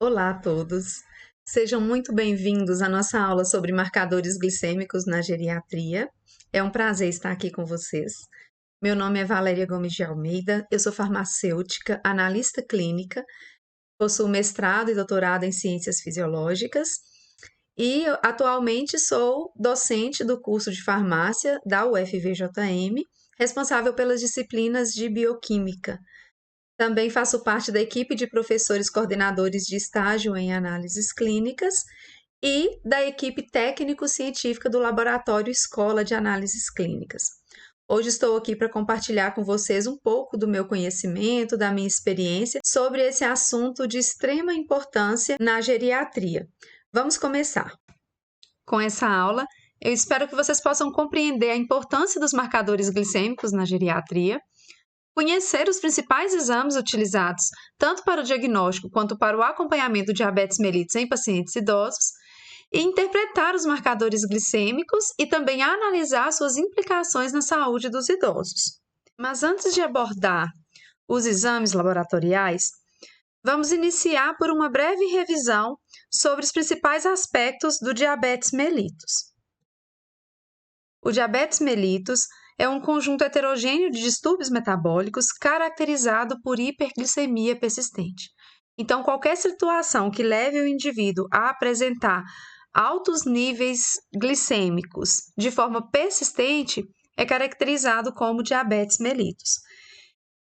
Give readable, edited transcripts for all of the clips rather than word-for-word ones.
Olá a todos, sejam muito bem-vindos à nossa aula sobre marcadores glicêmicos na geriatria. É um prazer estar aqui com vocês. Meu nome é Valéria Gomes de Almeida, eu sou farmacêutica, analista clínica, possuo mestrado e doutorado em ciências fisiológicas e atualmente sou docente do curso de farmácia da UFVJM, responsável pelas disciplinas de bioquímica. Também faço parte da equipe de professores coordenadores de estágio em análises clínicas e da equipe técnico-científica do Laboratório Escola de Análises Clínicas. Hoje estou aqui para compartilhar com vocês um pouco do meu conhecimento, da minha experiência sobre esse assunto de extrema importância na geriatria. Vamos começar. Com essa aula, eu espero que vocês possam compreender a importância dos marcadores glicêmicos na geriatria, conhecer os principais exames utilizados tanto para o diagnóstico quanto para o acompanhamento do diabetes mellitus em pacientes idosos, e interpretar os marcadores glicêmicos e também analisar suas implicações na saúde dos idosos. Mas antes de abordar os exames laboratoriais, vamos iniciar por uma breve revisão sobre os principais aspectos do diabetes mellitus. O diabetes mellitus é um conjunto heterogêneo de distúrbios metabólicos caracterizado por hiperglicemia persistente. Então, qualquer situação que leve o indivíduo a apresentar altos níveis glicêmicos de forma persistente é caracterizado como diabetes mellitus.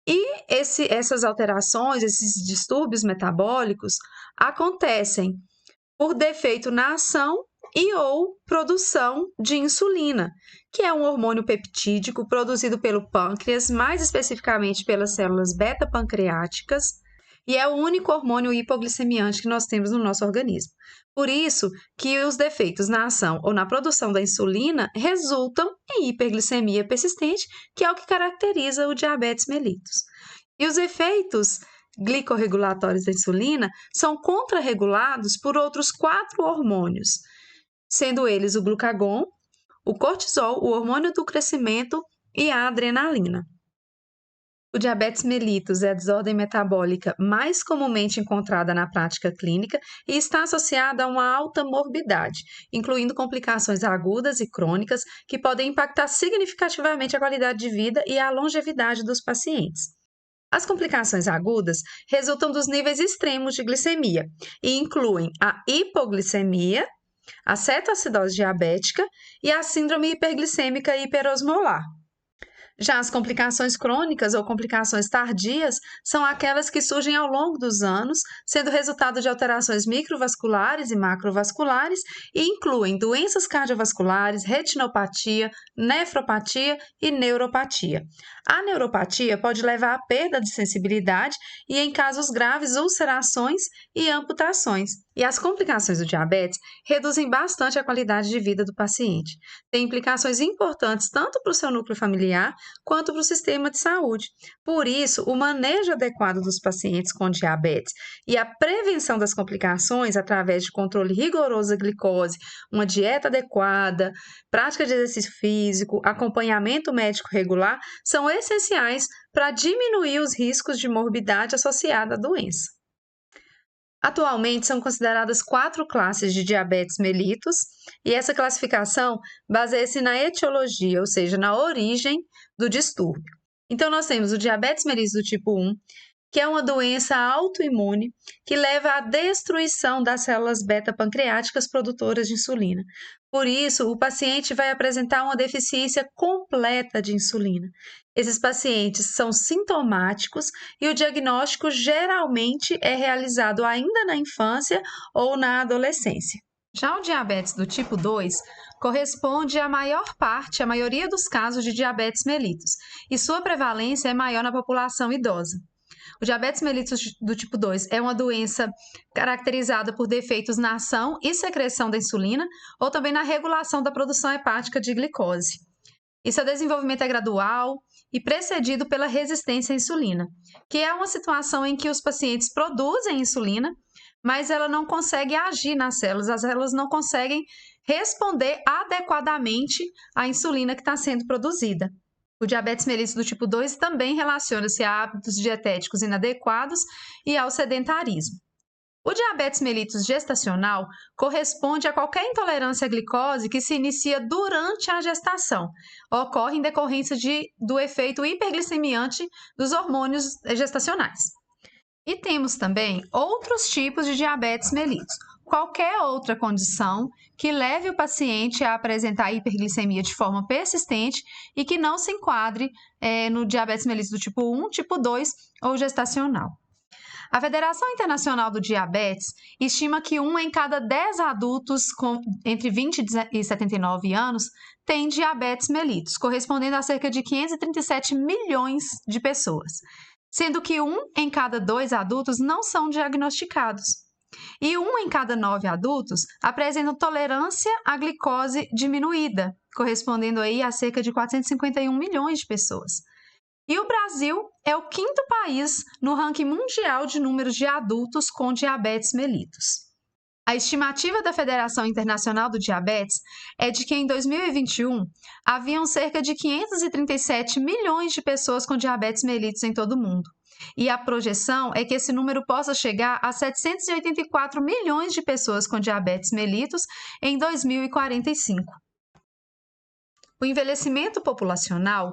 E essas alterações, esses distúrbios metabólicos, acontecem por defeito na ação e ou produção de insulina, que é um hormônio peptídico produzido pelo pâncreas, mais especificamente pelas células beta-pancreáticas, e é o único hormônio hipoglicemiante que nós temos no nosso organismo. Por isso que os defeitos na ação ou na produção da insulina resultam em hiperglicemia persistente, que é o que caracteriza o diabetes mellitus. E os efeitos glicorregulatórios da insulina são contrarregulados por outros 4 hormônios, sendo eles o glucagon, o cortisol, o hormônio do crescimento e a adrenalina. O diabetes mellitus é a desordem metabólica mais comumente encontrada na prática clínica e está associada a uma alta morbidade, incluindo complicações agudas e crônicas que podem impactar significativamente a qualidade de vida e a longevidade dos pacientes. As complicações agudas resultam dos níveis extremos de glicemia e incluem a hipoglicemia, a cetoacidose diabética e a síndrome hiperglicêmica hiperosmolar. Já as complicações crônicas ou complicações tardias são aquelas que surgem ao longo dos anos, sendo resultado de alterações microvasculares e macrovasculares e incluem doenças cardiovasculares, retinopatia, nefropatia e neuropatia. A neuropatia pode levar à perda de sensibilidade e, em casos graves, ulcerações e amputações. E as complicações do diabetes reduzem bastante a qualidade de vida do paciente. Tem implicações importantes tanto para o seu núcleo familiar quanto para o sistema de saúde. Por isso, o manejo adequado dos pacientes com diabetes e a prevenção das complicações através de controle rigoroso da glicose, uma dieta adequada, prática de exercício físico, acompanhamento médico regular, são essenciais para diminuir os riscos de morbidade associada à doença. Atualmente são consideradas 4 classes de diabetes mellitus e essa classificação baseia-se na etiologia, ou seja, na origem do distúrbio. Então, nós temos o diabetes mellitus do tipo 1, que é uma doença autoimune que leva à destruição das células beta-pancreáticas produtoras de insulina. Por isso, o paciente vai apresentar uma deficiência completa de insulina. Esses pacientes são sintomáticos e o diagnóstico geralmente é realizado ainda na infância ou na adolescência. Já o diabetes do tipo 2 corresponde à maior parte, a maioria dos casos de diabetes mellitus, e sua prevalência é maior na população idosa. O diabetes mellitus do tipo 2 é uma doença caracterizada por defeitos na ação e secreção da insulina ou também na regulação da produção hepática de glicose. E seu desenvolvimento é gradual e precedido pela resistência à insulina, que é uma situação em que os pacientes produzem insulina, mas ela não consegue agir nas células, as células não conseguem responder adequadamente à insulina que está sendo produzida. O diabetes mellitus do tipo 2 também relaciona-se a hábitos dietéticos inadequados e ao sedentarismo. O diabetes mellitus gestacional corresponde a qualquer intolerância à glicose que se inicia durante a gestação. Ocorre em decorrência do efeito hiperglicemiante dos hormônios gestacionais. E temos também outros tipos de diabetes mellitus. Qualquer outra condição que leve o paciente a apresentar hiperglicemia de forma persistente e que não se enquadre no diabetes mellitus do tipo 1, tipo 2 ou gestacional. A Federação Internacional do Diabetes estima que 1 em cada 10 adultos entre 20 e 79 anos tem diabetes mellitus, correspondendo a cerca de 537 milhões de pessoas, sendo que 1 em cada 2 adultos não são diagnosticados. E 1 em cada 9 adultos apresentam tolerância à glicose diminuída, correspondendo aí a cerca de 451 milhões de pessoas. E o Brasil é o 5º país no ranking mundial de números de adultos com diabetes mellitus. A estimativa da Federação Internacional do Diabetes é de que em 2021 haviam cerca de 537 milhões de pessoas com diabetes mellitus em todo o mundo. E a projeção é que esse número possa chegar a 784 milhões de pessoas com diabetes mellitus em 2045. O envelhecimento populacional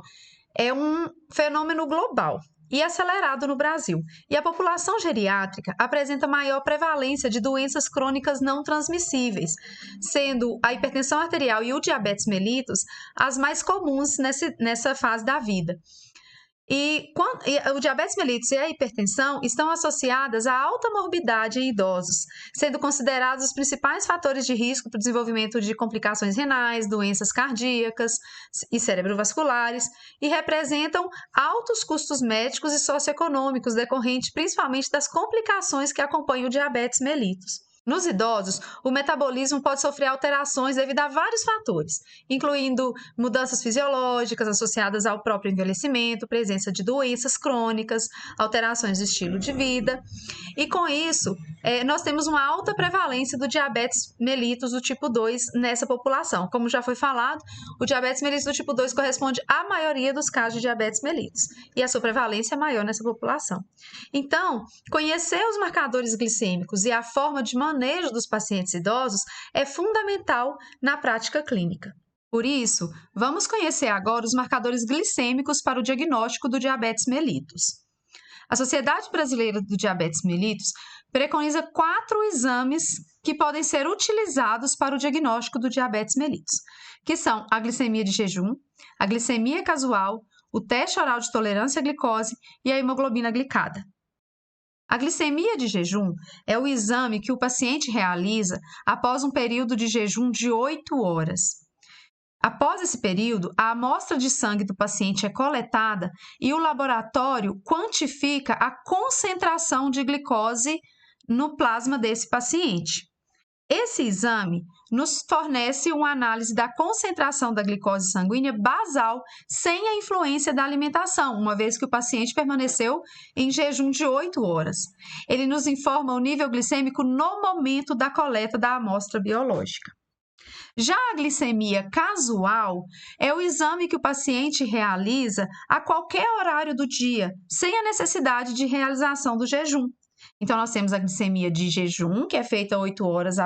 é um fenômeno global e acelerado no Brasil, e a população geriátrica apresenta maior prevalência de doenças crônicas não transmissíveis, sendo a hipertensão arterial e o diabetes mellitus as mais comuns nessa fase da vida. E o diabetes mellitus e a hipertensão estão associadas à alta morbidade em idosos, sendo considerados os principais fatores de risco para o desenvolvimento de complicações renais, doenças cardíacas e cerebrovasculares, e representam altos custos médicos e socioeconômicos decorrentes principalmente das complicações que acompanham o diabetes mellitus. Nos idosos, o metabolismo pode sofrer alterações devido a vários fatores, incluindo mudanças fisiológicas associadas ao próprio envelhecimento, presença de doenças crônicas, alterações do estilo de vida. E com isso, nós temos uma alta prevalência do diabetes mellitus do tipo 2 nessa população. Como já foi falado, o diabetes mellitus do tipo 2 corresponde à maioria dos casos de diabetes mellitus, e a sua prevalência é maior nessa população. Então, conhecer os marcadores glicêmicos e a forma de manejo dos pacientes idosos é fundamental na prática clínica. Por isso, vamos conhecer agora os marcadores glicêmicos para o diagnóstico do diabetes mellitus. A Sociedade Brasileira do Diabetes mellitus preconiza 4 exames que podem ser utilizados para o diagnóstico do diabetes mellitus, que são a glicemia de jejum, a glicemia casual, o teste oral de tolerância à glicose e a hemoglobina glicada. A glicemia de jejum é o exame que o paciente realiza após um período de jejum de 8 horas. Após esse período, a amostra de sangue do paciente é coletada e o laboratório quantifica a concentração de glicose no plasma desse paciente. Esse exame nos fornece uma análise da concentração da glicose sanguínea basal sem a influência da alimentação, uma vez que o paciente permaneceu em jejum de 8 horas. Ele nos informa o nível glicêmico no momento da coleta da amostra biológica. Já a glicemia casual é o exame que o paciente realiza a qualquer horário do dia, sem a necessidade de realização do jejum. Então, nós temos a glicemia de jejum, que é feita 8 horas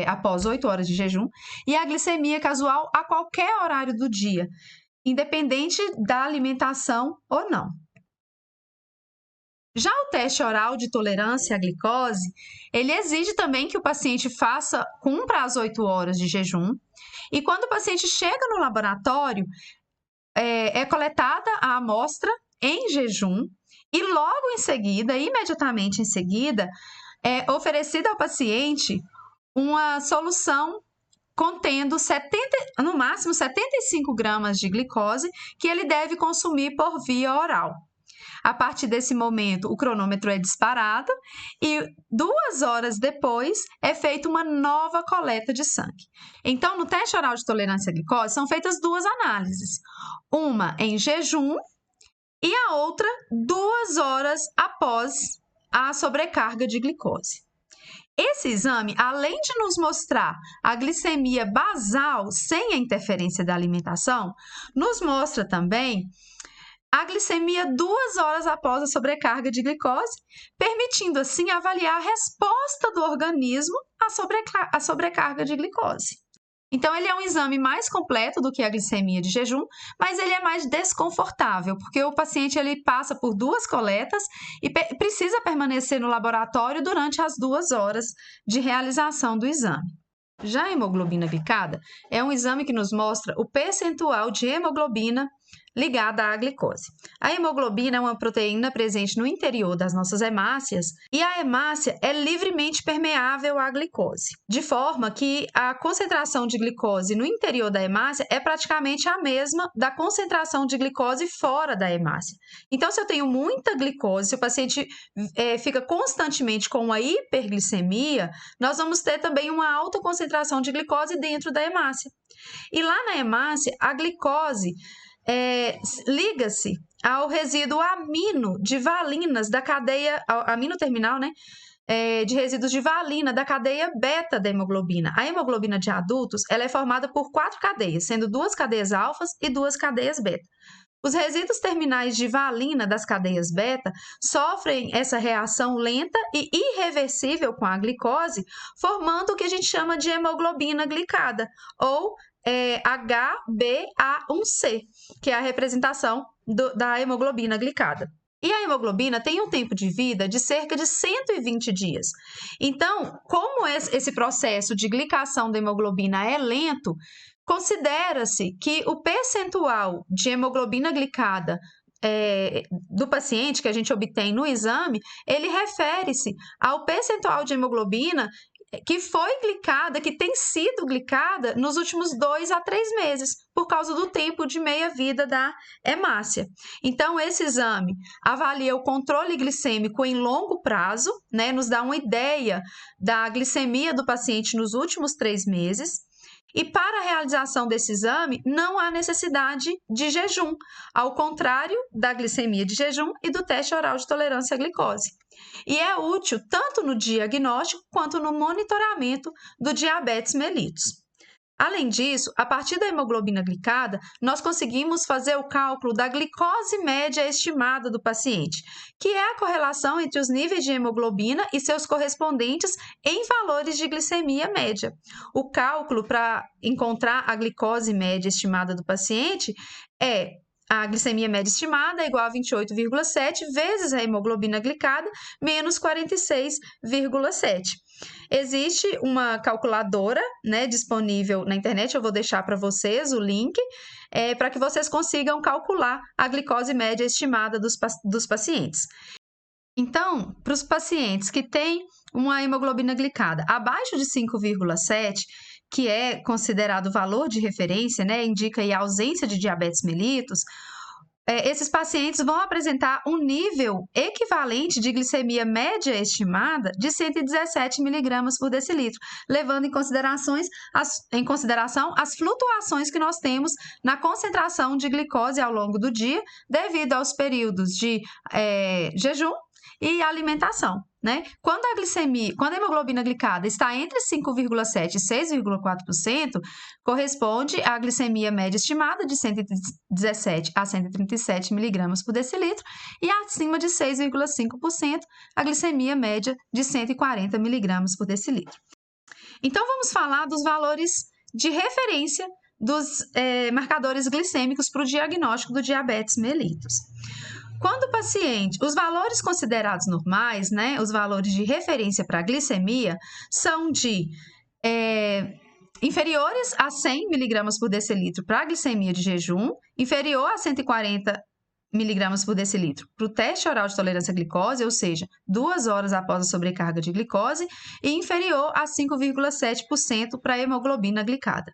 após 8 horas de jejum, e a glicemia casual a qualquer horário do dia, independente da alimentação ou não. Já o teste oral de tolerância à glicose, ele exige também que o paciente cumpra as 8 horas de jejum, e quando o paciente chega no laboratório, é coletada a amostra em jejum, e logo em seguida, imediatamente em seguida, é oferecida ao paciente uma solução contendo no máximo 75 gramas de glicose que ele deve consumir por via oral. A partir desse momento, o cronômetro é disparado e 2 horas depois é feita uma nova coleta de sangue. Então, no teste oral de tolerância à glicose, são feitas 2 análises. Uma em jejum e a outra 2 horas após a sobrecarga de glicose. Esse exame, além de nos mostrar a glicemia basal sem a interferência da alimentação, nos mostra também a glicemia 2 horas após a sobrecarga de glicose, permitindo assim avaliar a resposta do organismo à sobrecarga de glicose. Então, ele é um exame mais completo do que a glicemia de jejum, mas ele é mais desconfortável, porque o paciente ele passa por 2 coletas e precisa permanecer no laboratório durante as 2 horas de realização do exame. Já a hemoglobina glicada é um exame que nos mostra o percentual de hemoglobina ligada à glicose. A hemoglobina é uma proteína presente no interior das nossas hemácias e a hemácia é livremente permeável à glicose, de forma que a concentração de glicose no interior da hemácia é praticamente a mesma da concentração de glicose fora da hemácia. Então, se eu tenho muita glicose, se o paciente fica constantemente com uma hiperglicemia, nós vamos ter também uma alta concentração de glicose dentro da hemácia. E lá na hemácia, a glicose liga-se ao resíduo amino de valinas da cadeia, amino terminal, né? De resíduos de valina da cadeia beta da hemoglobina. A hemoglobina de adultos ela é formada por 4 cadeias, sendo 2 cadeias alfas e 2 cadeias beta. Os resíduos terminais de valina das cadeias beta sofrem essa reação lenta e irreversível com a glicose, formando o que a gente chama de hemoglobina glicada, ou HbA1c, que é a representação da hemoglobina glicada. E a hemoglobina tem um tempo de vida de cerca de 120 dias. Então, como esse processo de glicação da hemoglobina é lento, considera-se que o percentual de hemoglobina glicada do paciente que a gente obtém no exame, ele refere-se ao percentual de hemoglobina que foi glicada, que tem sido glicada nos últimos 2 a 3 meses, por causa do tempo de meia-vida da hemácia. Então, esse exame avalia o controle glicêmico em longo prazo, né, nos dá uma ideia da glicemia do paciente nos últimos 3 meses. E para a realização desse exame, não há necessidade de jejum, ao contrário da glicemia de jejum e do teste oral de tolerância à glicose. E é útil tanto no diagnóstico quanto no monitoramento do diabetes mellitus. Além disso, a partir da hemoglobina glicada, nós conseguimos fazer o cálculo da glicose média estimada do paciente, que é a correlação entre os níveis de hemoglobina e seus correspondentes em valores de glicemia média. O cálculo para encontrar a glicose média estimada do paciente é a glicemia média estimada é igual a 28,7 vezes a hemoglobina glicada menos 46,7. Existe uma calculadora, né, disponível na internet, eu vou deixar para vocês o link, para que vocês consigam calcular a glicose média estimada dos pacientes. Então, para os pacientes que têm uma hemoglobina glicada abaixo de 5,7, que é considerado valor de referência, né, indica aí a ausência de diabetes mellitus, esses pacientes vão apresentar um nível equivalente de glicemia média estimada de 117 mg por decilitro, levando em consideração as flutuações que nós temos na concentração de glicose ao longo do dia, devido aos períodos de jejum e alimentação, né? Quando a hemoglobina glicada está entre 5,7% e 6,4%, corresponde à glicemia média estimada de 117 a 137 mg por decilitro e acima de 6,5%, a glicemia média de 140 mg por decilitro. Então, vamos falar dos valores de referência dos marcadores glicêmicos para o diagnóstico do diabetes mellitus. Quando o paciente, os valores considerados normais, né, os valores de referência para a glicemia, são de inferiores a 100 mg por decilitro para a glicemia de jejum, inferior a 140 mg por decilitro para o teste oral de tolerância à glicose, ou seja, 2 horas após a sobrecarga de glicose, e inferior a 5,7% para a hemoglobina glicada.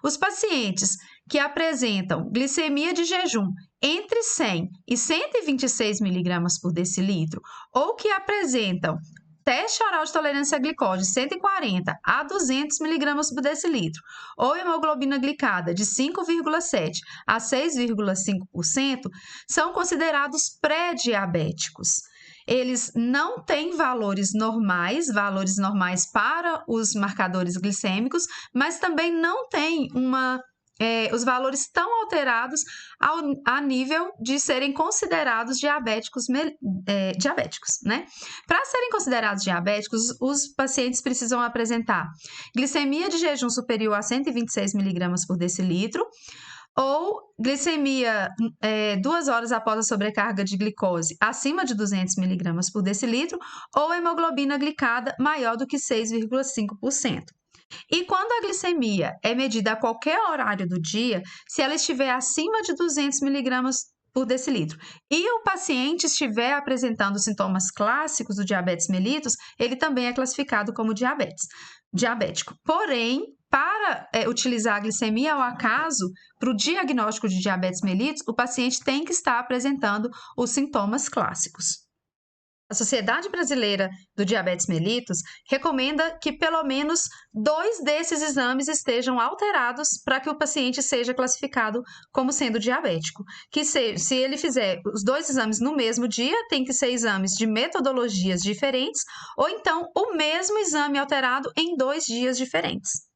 Os pacientes que apresentam glicemia de jejum entre 100 e 126 mg por decilitro ou que apresentam teste oral de tolerância à glicose de 140 a 200 mg por decilitro ou hemoglobina glicada de 5,7 a 6,5% são considerados pré-diabéticos. Eles não têm valores normais para os marcadores glicêmicos, mas também não têm uma os valores estão alterados a nível de serem considerados diabéticos, né? Para serem considerados diabéticos, os pacientes precisam apresentar glicemia de jejum superior a 126 miligramas por decilitro, ou glicemia 2 horas após a sobrecarga de glicose acima de 200 miligramas por decilitro, ou hemoglobina glicada maior do que 6,5%. E quando a glicemia é medida a qualquer horário do dia, se ela estiver acima de 200 miligramas por decilitro e o paciente estiver apresentando sintomas clássicos do diabetes mellitus, ele também é classificado como diabético. Porém, para utilizar a glicemia ao acaso para o diagnóstico de diabetes mellitus, o paciente tem que estar apresentando os sintomas clássicos. A Sociedade Brasileira do Diabetes Mellitus recomenda que pelo menos 2 desses exames estejam alterados para que o paciente seja classificado como sendo diabético. Que se ele fizer os 2 exames no mesmo dia, tem que ser exames de metodologias diferentes, ou então o mesmo exame alterado em 2 dias diferentes.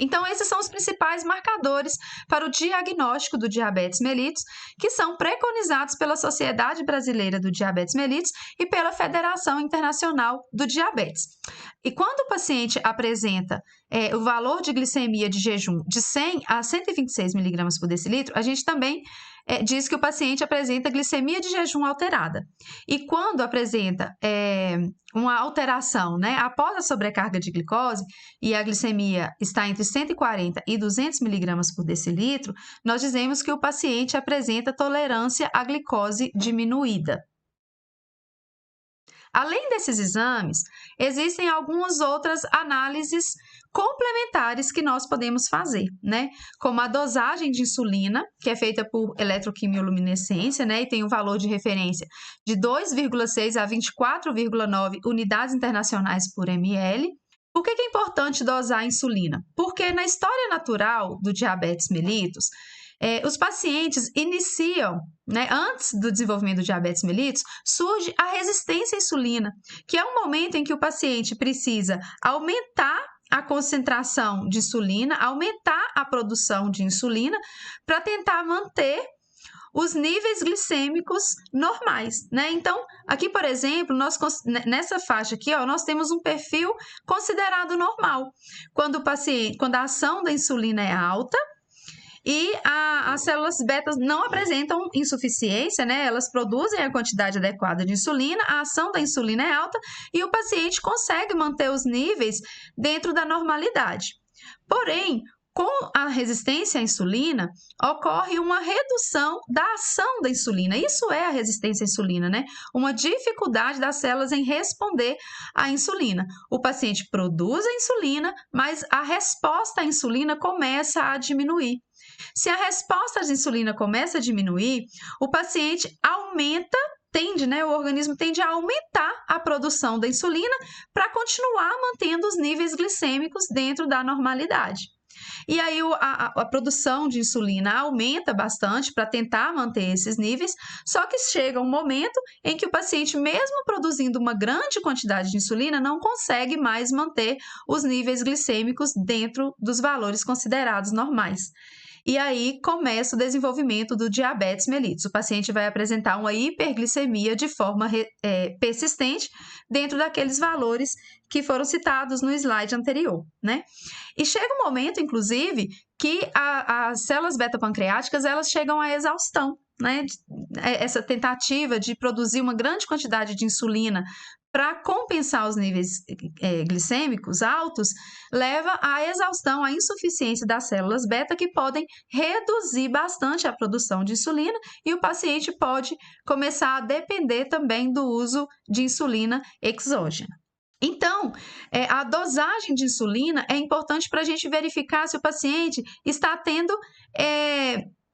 Então, esses são os principais marcadores para o diagnóstico do diabetes mellitus, que são preconizados pela Sociedade Brasileira do Diabetes Mellitus e pela Federação Internacional do Diabetes. E quando o paciente apresenta o valor de glicemia de jejum de 100 a 126 miligramas por decilitro, a gente também diz que o paciente apresenta glicemia de jejum alterada. E quando apresenta uma alteração, né, após a sobrecarga de glicose e a glicemia está entre 140 e 200 miligramas por decilitro, nós dizemos que o paciente apresenta tolerância à glicose diminuída. Além desses exames, existem algumas outras análises complementares que nós podemos fazer, né? Como a dosagem de insulina, que é feita por eletroquimioluminescência, né? E tem um valor de referência de 2,6 a 24,9 unidades internacionais por ml. Por que é importante dosar a insulina? Porque na história natural do diabetes mellitus, os pacientes iniciam, né, antes do desenvolvimento do diabetes mellitus, surge a resistência à insulina, que é um momento em que o paciente precisa aumentar a concentração de insulina, aumentar a produção de insulina para tentar manter os níveis glicêmicos normais, né? Então, aqui, por exemplo, nessa faixa aqui, ó, nós temos um perfil considerado normal. Quando a ação da insulina é alta, e as células beta não apresentam insuficiência, né? Elas produzem a quantidade adequada de insulina, a ação da insulina é alta e o paciente consegue manter os níveis dentro da normalidade. Porém, com a resistência à insulina, ocorre uma redução da ação da insulina. Isso é a resistência à insulina, né? Uma dificuldade das células em responder à insulina. O paciente produz a insulina, mas a resposta à insulina começa a diminuir. Se a resposta à insulina começa a diminuir, o paciente o organismo tende a aumentar a produção da insulina para continuar mantendo os níveis glicêmicos dentro da normalidade. E aí a produção de insulina aumenta bastante para tentar manter esses níveis, só que chega um momento em que o paciente, mesmo produzindo uma grande quantidade de insulina, não consegue mais manter os níveis glicêmicos dentro dos valores considerados normais. E aí começa o desenvolvimento do diabetes mellitus. O paciente vai apresentar uma hiperglicemia de forma persistente dentro daqueles valores que foram citados no slide anterior, né? E chega um momento, inclusive, que as células beta-pancreáticas elas chegam à exaustão, né? Essa tentativa de produzir uma grande quantidade de insulina para compensar os níveis glicêmicos altos, leva à exaustão, à insuficiência das células beta, que podem reduzir bastante a produção de insulina, e o paciente pode começar a depender também do uso de insulina exógena. Então, a dosagem de insulina é importante para a gente verificar se o paciente está tendo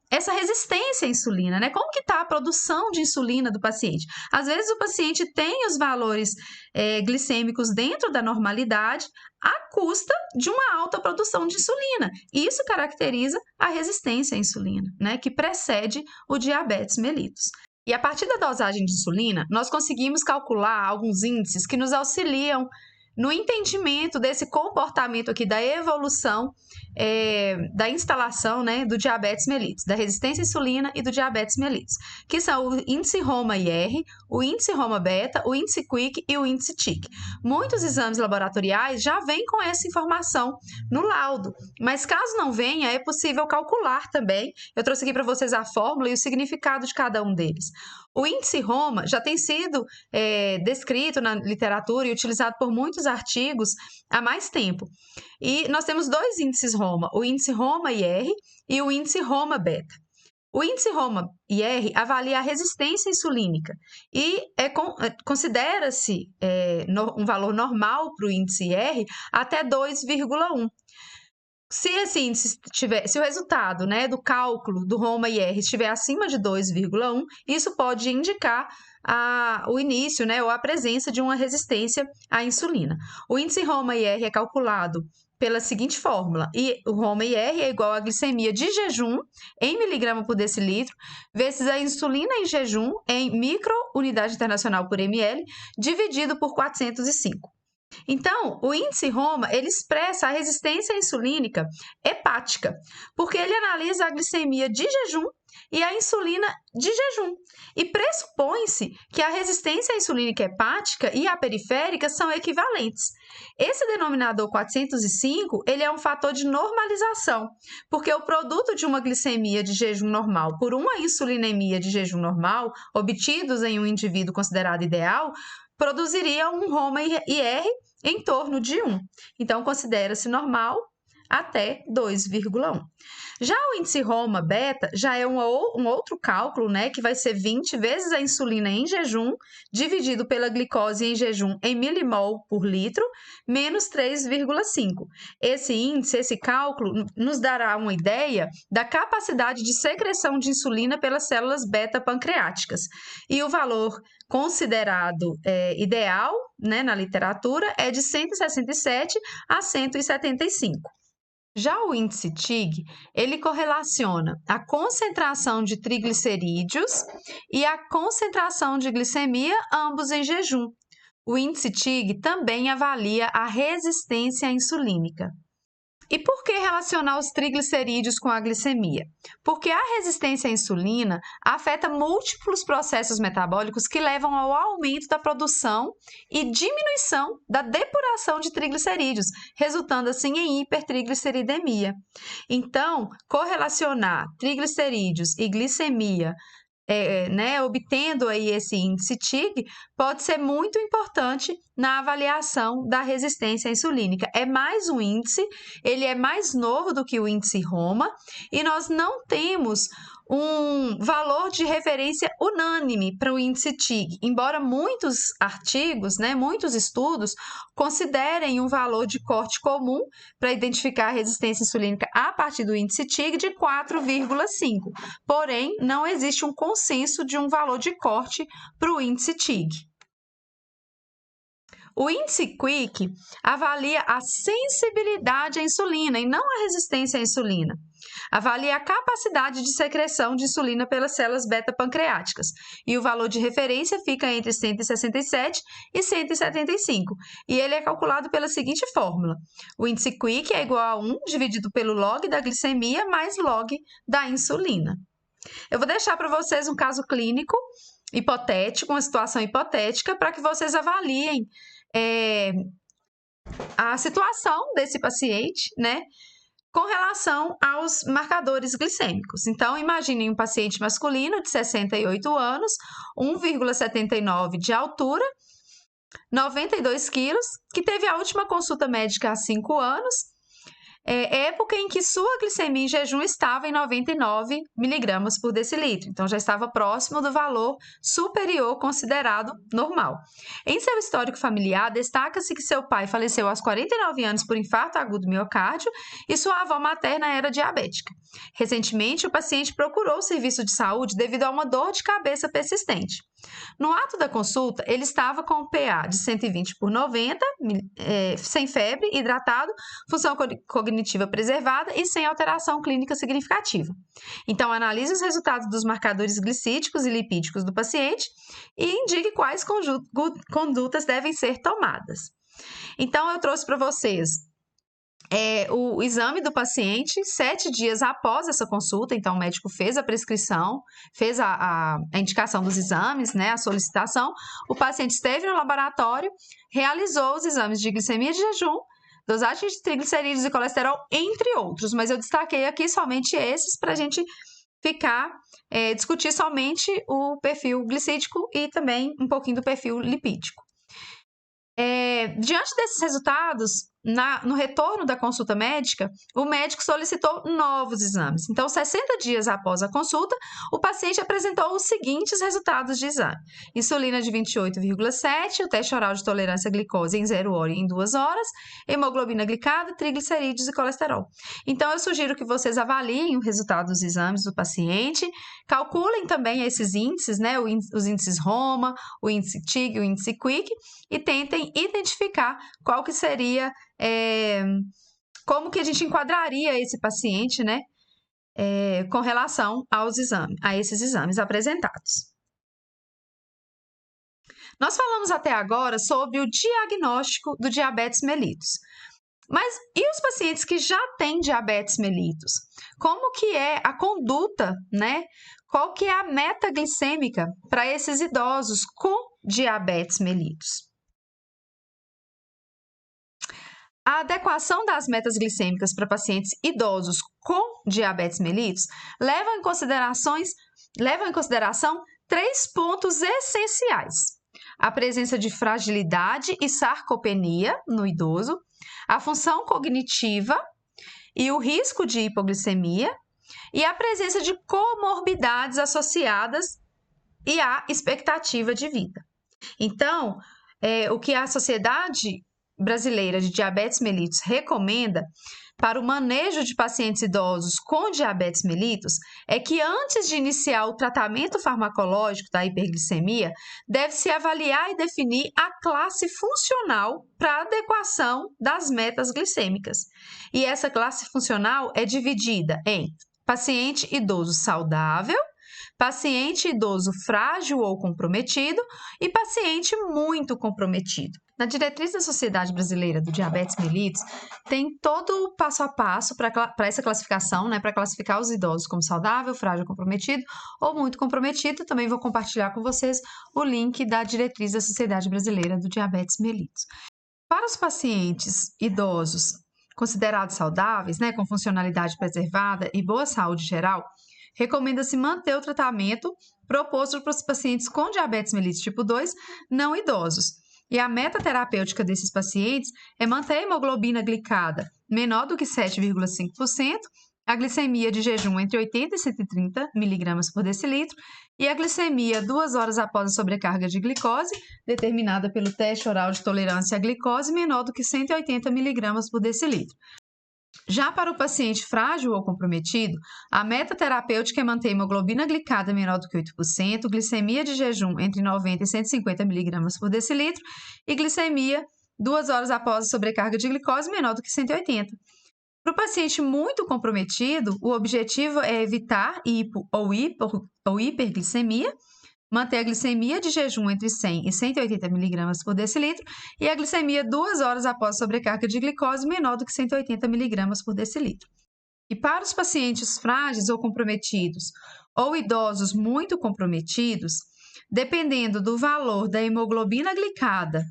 essa resistência à insulina, né? Como que está a produção de insulina do paciente? Às vezes o paciente tem os valores glicêmicos dentro da normalidade à custa de uma alta produção de insulina. Isso caracteriza a resistência à insulina, né? Que precede o diabetes mellitus. E a partir da dosagem de insulina, nós conseguimos calcular alguns índices que nos auxiliam no entendimento desse comportamento aqui da evolução da instalação, né, do diabetes mellitus, da resistência à insulina e do diabetes mellitus, que são o índice Roma-IR, o índice Roma-Beta, o índice Quick e o índice TIC. Muitos exames laboratoriais já vêm com essa informação no laudo, mas caso não venha, é possível calcular também. Eu trouxe aqui para vocês a fórmula e o significado de cada um deles. O índice Roma já tem sido descrito na literatura e utilizado por muitos artigos há mais tempo. E nós temos dois índices Roma, o índice Roma-IR e o índice Roma-Beta. O índice Roma-IR avalia a resistência insulínica e considera-se um valor normal para o índice IR até 2,1. Se esse índice se o resultado, né, do cálculo do Roma-IR estiver acima de 2,1, isso pode indicar o início, né, ou a presença de uma resistência à insulina. O índice Roma-IR é calculado pela seguinte fórmula, e o Roma-IR é igual à glicemia de jejum em miligrama por decilitro, vezes a insulina em jejum em microunidade internacional por ml, dividido por 405. Então, o índice Roma, ele expressa a resistência insulínica hepática, porque ele analisa a glicemia de jejum e a insulina de jejum. E pressupõe-se que a resistência insulínica hepática e a periférica são equivalentes. Esse denominador 405, ele é um fator de normalização, porque o produto de uma glicemia de jejum normal por uma insulinemia de jejum normal, obtidos em um indivíduo considerado ideal, produziria um Roma-IR em torno de 1. Então, considera-se normal até 2,1. Já o índice Roma-Beta já é um outro cálculo, né, que vai ser 20 vezes a insulina em jejum, dividido pela glicose em jejum em milimol por litro, menos 3,5. Esse índice, esse cálculo, nos dará uma ideia da capacidade de secreção de insulina pelas células beta-pancreáticas. E o valor considerado ideal, né, na literatura é de 167 a 175. Já o índice TIG, ele correlaciona a concentração de triglicerídeos e a concentração de glicemia, ambos em jejum. O índice TIG também avalia a resistência insulínica. E por que relacionar os triglicerídeos com a glicemia? Porque a resistência à insulina afeta múltiplos processos metabólicos que levam ao aumento da produção e diminuição da depuração de triglicerídeos, resultando assim em hipertrigliceridemia. Então, correlacionar triglicerídeos e glicemia obtendo aí esse índice TIG, pode ser muito importante na avaliação da resistência insulínica. É mais um índice, ele é mais novo do que o índice Roma e nós não temos um valor de referência unânime para o índice TIG, embora muitos artigos, muitos estudos considerem um valor de corte comum para identificar a resistência insulínica a partir do índice TIG de 4,5. Porém, não existe um consenso de um valor de corte para o índice TIG. O índice Quick avalia a sensibilidade à insulina e não a resistência à insulina. Avalia a capacidade de secreção de insulina pelas células beta-pancreáticas e o valor de referência fica entre 167 e 175 e ele é calculado pela seguinte fórmula. O índice Quick é igual a 1 dividido pelo log da glicemia mais log da insulina. Eu vou deixar para vocês um caso clínico hipotético, uma situação hipotética, para que vocês avaliem a situação desse paciente, com relação aos marcadores glicêmicos. Então, imaginem um paciente masculino de 68 anos, 1,79 de altura, 92 quilos, que teve a última consulta médica há 5 anos, época em que sua glicemia em jejum estava em 99 miligramas por decilitro, então já estava próximo do valor superior considerado normal. Em seu histórico familiar, destaca-se que seu pai faleceu aos 49 anos por infarto agudo do miocárdio e sua avó materna era diabética. Recentemente, o paciente procurou o serviço de saúde devido a uma dor de cabeça persistente. No ato da consulta, ele estava com o PA de 120 por 90, sem febre, hidratado, função cognitiva preservada e sem alteração clínica significativa. Então, analise os resultados dos marcadores glicídicos e lipídicos do paciente e indique quais condutas devem ser tomadas. Então, eu trouxe para vocês o exame do paciente 7 dias após essa consulta. Então, o médico fez a prescrição, fez a indicação dos exames, né, a solicitação. O paciente esteve no laboratório, realizou os exames de glicemia de jejum, dosagem de triglicerídeos e colesterol, entre outros. Mas eu destaquei aqui somente esses para a gente discutir somente o perfil glicídico e também um pouquinho do perfil lipídico. Diante desses resultados, no retorno da consulta médica, o médico solicitou novos exames. Então, 60 dias após a consulta, o paciente apresentou os seguintes resultados de exame: insulina de 28,7, o teste oral de tolerância à glicose em 0 hora e em 2 horas, hemoglobina glicada, triglicerídeos e colesterol. Então, eu sugiro que vocês avaliem o resultado dos exames do paciente, calculem também esses índices, né, os índices Roma, o índice TIG, o índice Quick, e tentem identificar qual que seria, como que a gente enquadraria esse paciente, né, com relação a esses exames apresentados. Nós falamos até agora sobre o diagnóstico do diabetes mellitus. Mas e os pacientes que já têm diabetes mellitus? Como que é a conduta, né? Qual que é a meta glicêmica para esses idosos com diabetes mellitus? A adequação das metas glicêmicas para pacientes idosos com diabetes mellitus leva em consideração 3 pontos essenciais: a presença de fragilidade e sarcopenia no idoso, a função cognitiva e o risco de hipoglicemia, e a presença de comorbidades associadas e a expectativa de vida. Então, o que a Sociedade Brasileira de Diabetes Mellitus recomenda para o manejo de pacientes idosos com diabetes mellitus é que antes de iniciar o tratamento farmacológico da hiperglicemia, deve-se avaliar e definir a classe funcional para adequação das metas glicêmicas. E essa classe funcional é dividida em paciente idoso saudável, paciente idoso frágil ou comprometido e paciente muito comprometido. Na diretriz da Sociedade Brasileira do Diabetes Mellitus, tem todo o passo a passo para essa classificação, né, para classificar os idosos como saudável, frágil, comprometido ou muito comprometido. Também vou compartilhar com vocês o link da diretriz da Sociedade Brasileira do Diabetes Mellitus. Para os pacientes idosos considerados saudáveis, né, com funcionalidade preservada e boa saúde geral, recomenda-se manter o tratamento proposto para os pacientes com diabetes mellitus tipo 2 não idosos. E a meta terapêutica desses pacientes é manter a hemoglobina glicada menor do que 7,5%, a glicemia de jejum entre 80 e 130 mg por decilitro e a glicemia 2 horas após a sobrecarga de glicose, determinada pelo teste oral de tolerância à glicose, menor do que 180 mg por decilitro. Já para o paciente frágil ou comprometido, a meta terapêutica é manter a hemoglobina glicada menor do que 8%, glicemia de jejum entre 90 e 150 mg por decilitro e glicemia 2 horas após a sobrecarga de glicose menor do que 180. Para o paciente muito comprometido, o objetivo é evitar hipo ou hiperglicemia, manter a glicemia de jejum entre 100 e 180 mg por decilitro e a glicemia 2 horas após a sobrecarga de glicose menor do que 180 mg por decilitro. E para os pacientes frágeis ou comprometidos ou idosos muito comprometidos, dependendo do valor da hemoglobina glicada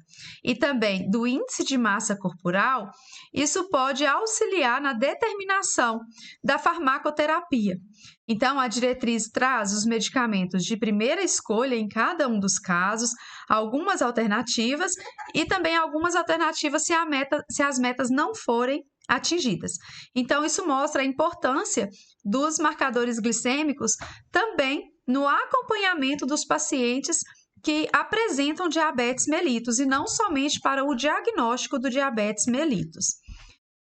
e também do índice de massa corporal, isso pode auxiliar na determinação da farmacoterapia. Então, a diretriz traz os medicamentos de primeira escolha em cada um dos casos, algumas alternativas e também algumas alternativas se as metas não forem atingidas. Então, isso mostra a importância dos marcadores glicêmicos também no acompanhamento dos pacientes que apresentam diabetes mellitus e não somente para o diagnóstico do diabetes mellitus.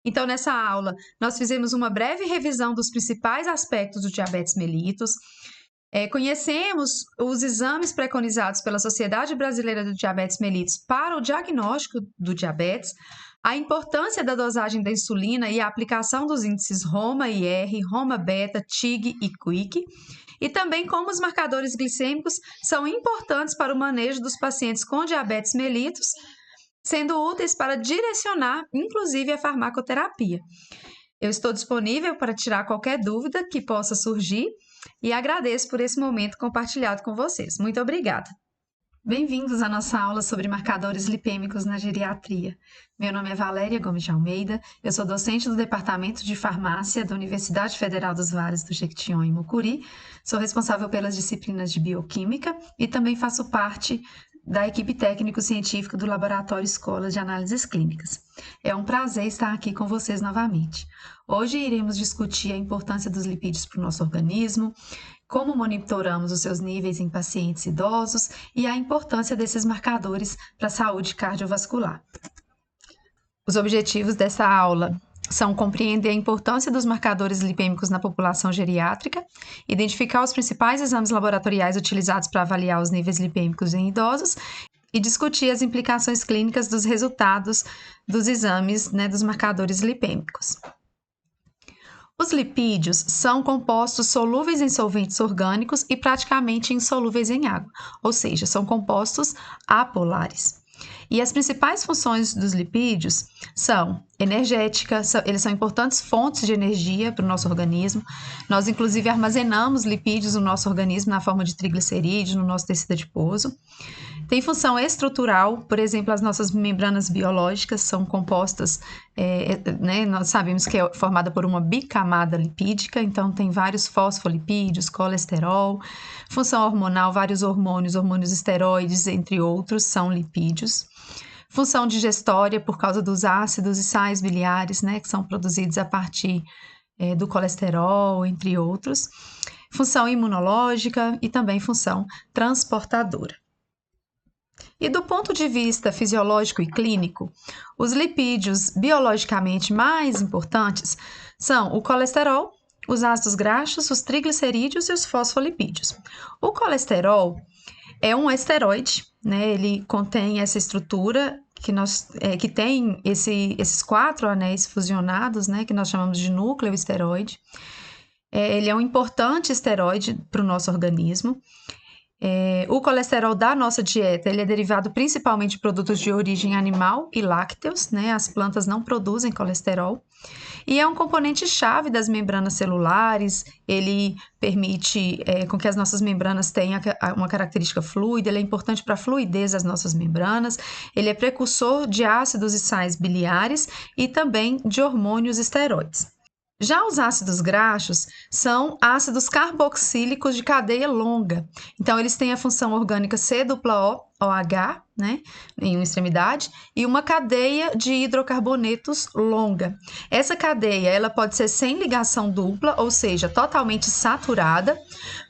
Então, nessa aula, nós fizemos uma breve revisão dos principais aspectos do diabetes mellitus, conhecemos os exames preconizados pela Sociedade Brasileira do Diabetes Mellitus para o diagnóstico do diabetes, a importância da dosagem da insulina e a aplicação dos índices Roma e R, Roma Beta, TIG e Quick, e também como os marcadores glicêmicos são importantes para o manejo dos pacientes com diabetes mellitus, sendo úteis para direcionar, inclusive, a farmacoterapia. Eu estou disponível para tirar qualquer dúvida que possa surgir e agradeço por esse momento compartilhado com vocês. Muito obrigada. Bem-vindos à nossa aula sobre marcadores lipêmicos na geriatria. Meu nome é Valéria Gomes de Almeida, eu sou docente do Departamento de Farmácia da Universidade Federal dos Vales do Jequitinhonha e Mucuri, sou responsável pelas disciplinas de Bioquímica e também faço parte da equipe técnico-científica do Laboratório Escola de Análises Clínicas. É um prazer estar aqui com vocês novamente. Hoje iremos discutir a importância dos lipídios para o nosso organismo, como monitoramos os seus níveis em pacientes idosos e a importância desses marcadores para a saúde cardiovascular. Os objetivos dessa aula são compreender a importância dos marcadores lipêmicos na população geriátrica, identificar os principais exames laboratoriais utilizados para avaliar os níveis lipêmicos em idosos e discutir as implicações clínicas dos resultados dos exames, dos marcadores lipêmicos. Os lipídios são compostos solúveis em solventes orgânicos e praticamente insolúveis em água, ou seja, são compostos apolares. E as principais funções dos lipídios são energética, eles são importantes fontes de energia para o nosso organismo. Nós, inclusive, armazenamos lipídios no nosso organismo na forma de triglicerídeos, no nosso tecido adiposo. Tem função estrutural, por exemplo, as nossas membranas biológicas são compostas, nós sabemos que é formada por uma bicamada lipídica, então tem vários fosfolipídios, colesterol. Função hormonal, vários hormônios esteroides, entre outros, são lipídios. Função digestória, por causa dos ácidos e sais biliares, que são produzidos a partir do colesterol, entre outros. Função imunológica e também função transportadora. E do ponto de vista fisiológico e clínico, os lipídios biologicamente mais importantes são o colesterol, os ácidos graxos, os triglicerídeos e os fosfolipídios. O colesterol é um esteroide, ele contém essa estrutura que tem esses 4 anéis fusionados, que nós chamamos de núcleo esteroide. Ele é um importante esteroide para o nosso organismo. O colesterol da nossa dieta ele é derivado principalmente de produtos de origem animal e lácteos, as plantas não produzem colesterol, e é um componente-chave das membranas celulares. Ele permite com que as nossas membranas tenham uma característica fluida, ele é importante para a fluidez das nossas membranas, ele é precursor de ácidos e sais biliares e também de hormônios esteroides. Já os ácidos graxos são ácidos carboxílicos de cadeia longa. Então, eles têm a função orgânica C-OH, em uma extremidade, e uma cadeia de hidrocarbonetos longa. Essa cadeia ela pode ser sem ligação dupla, ou seja, totalmente saturada.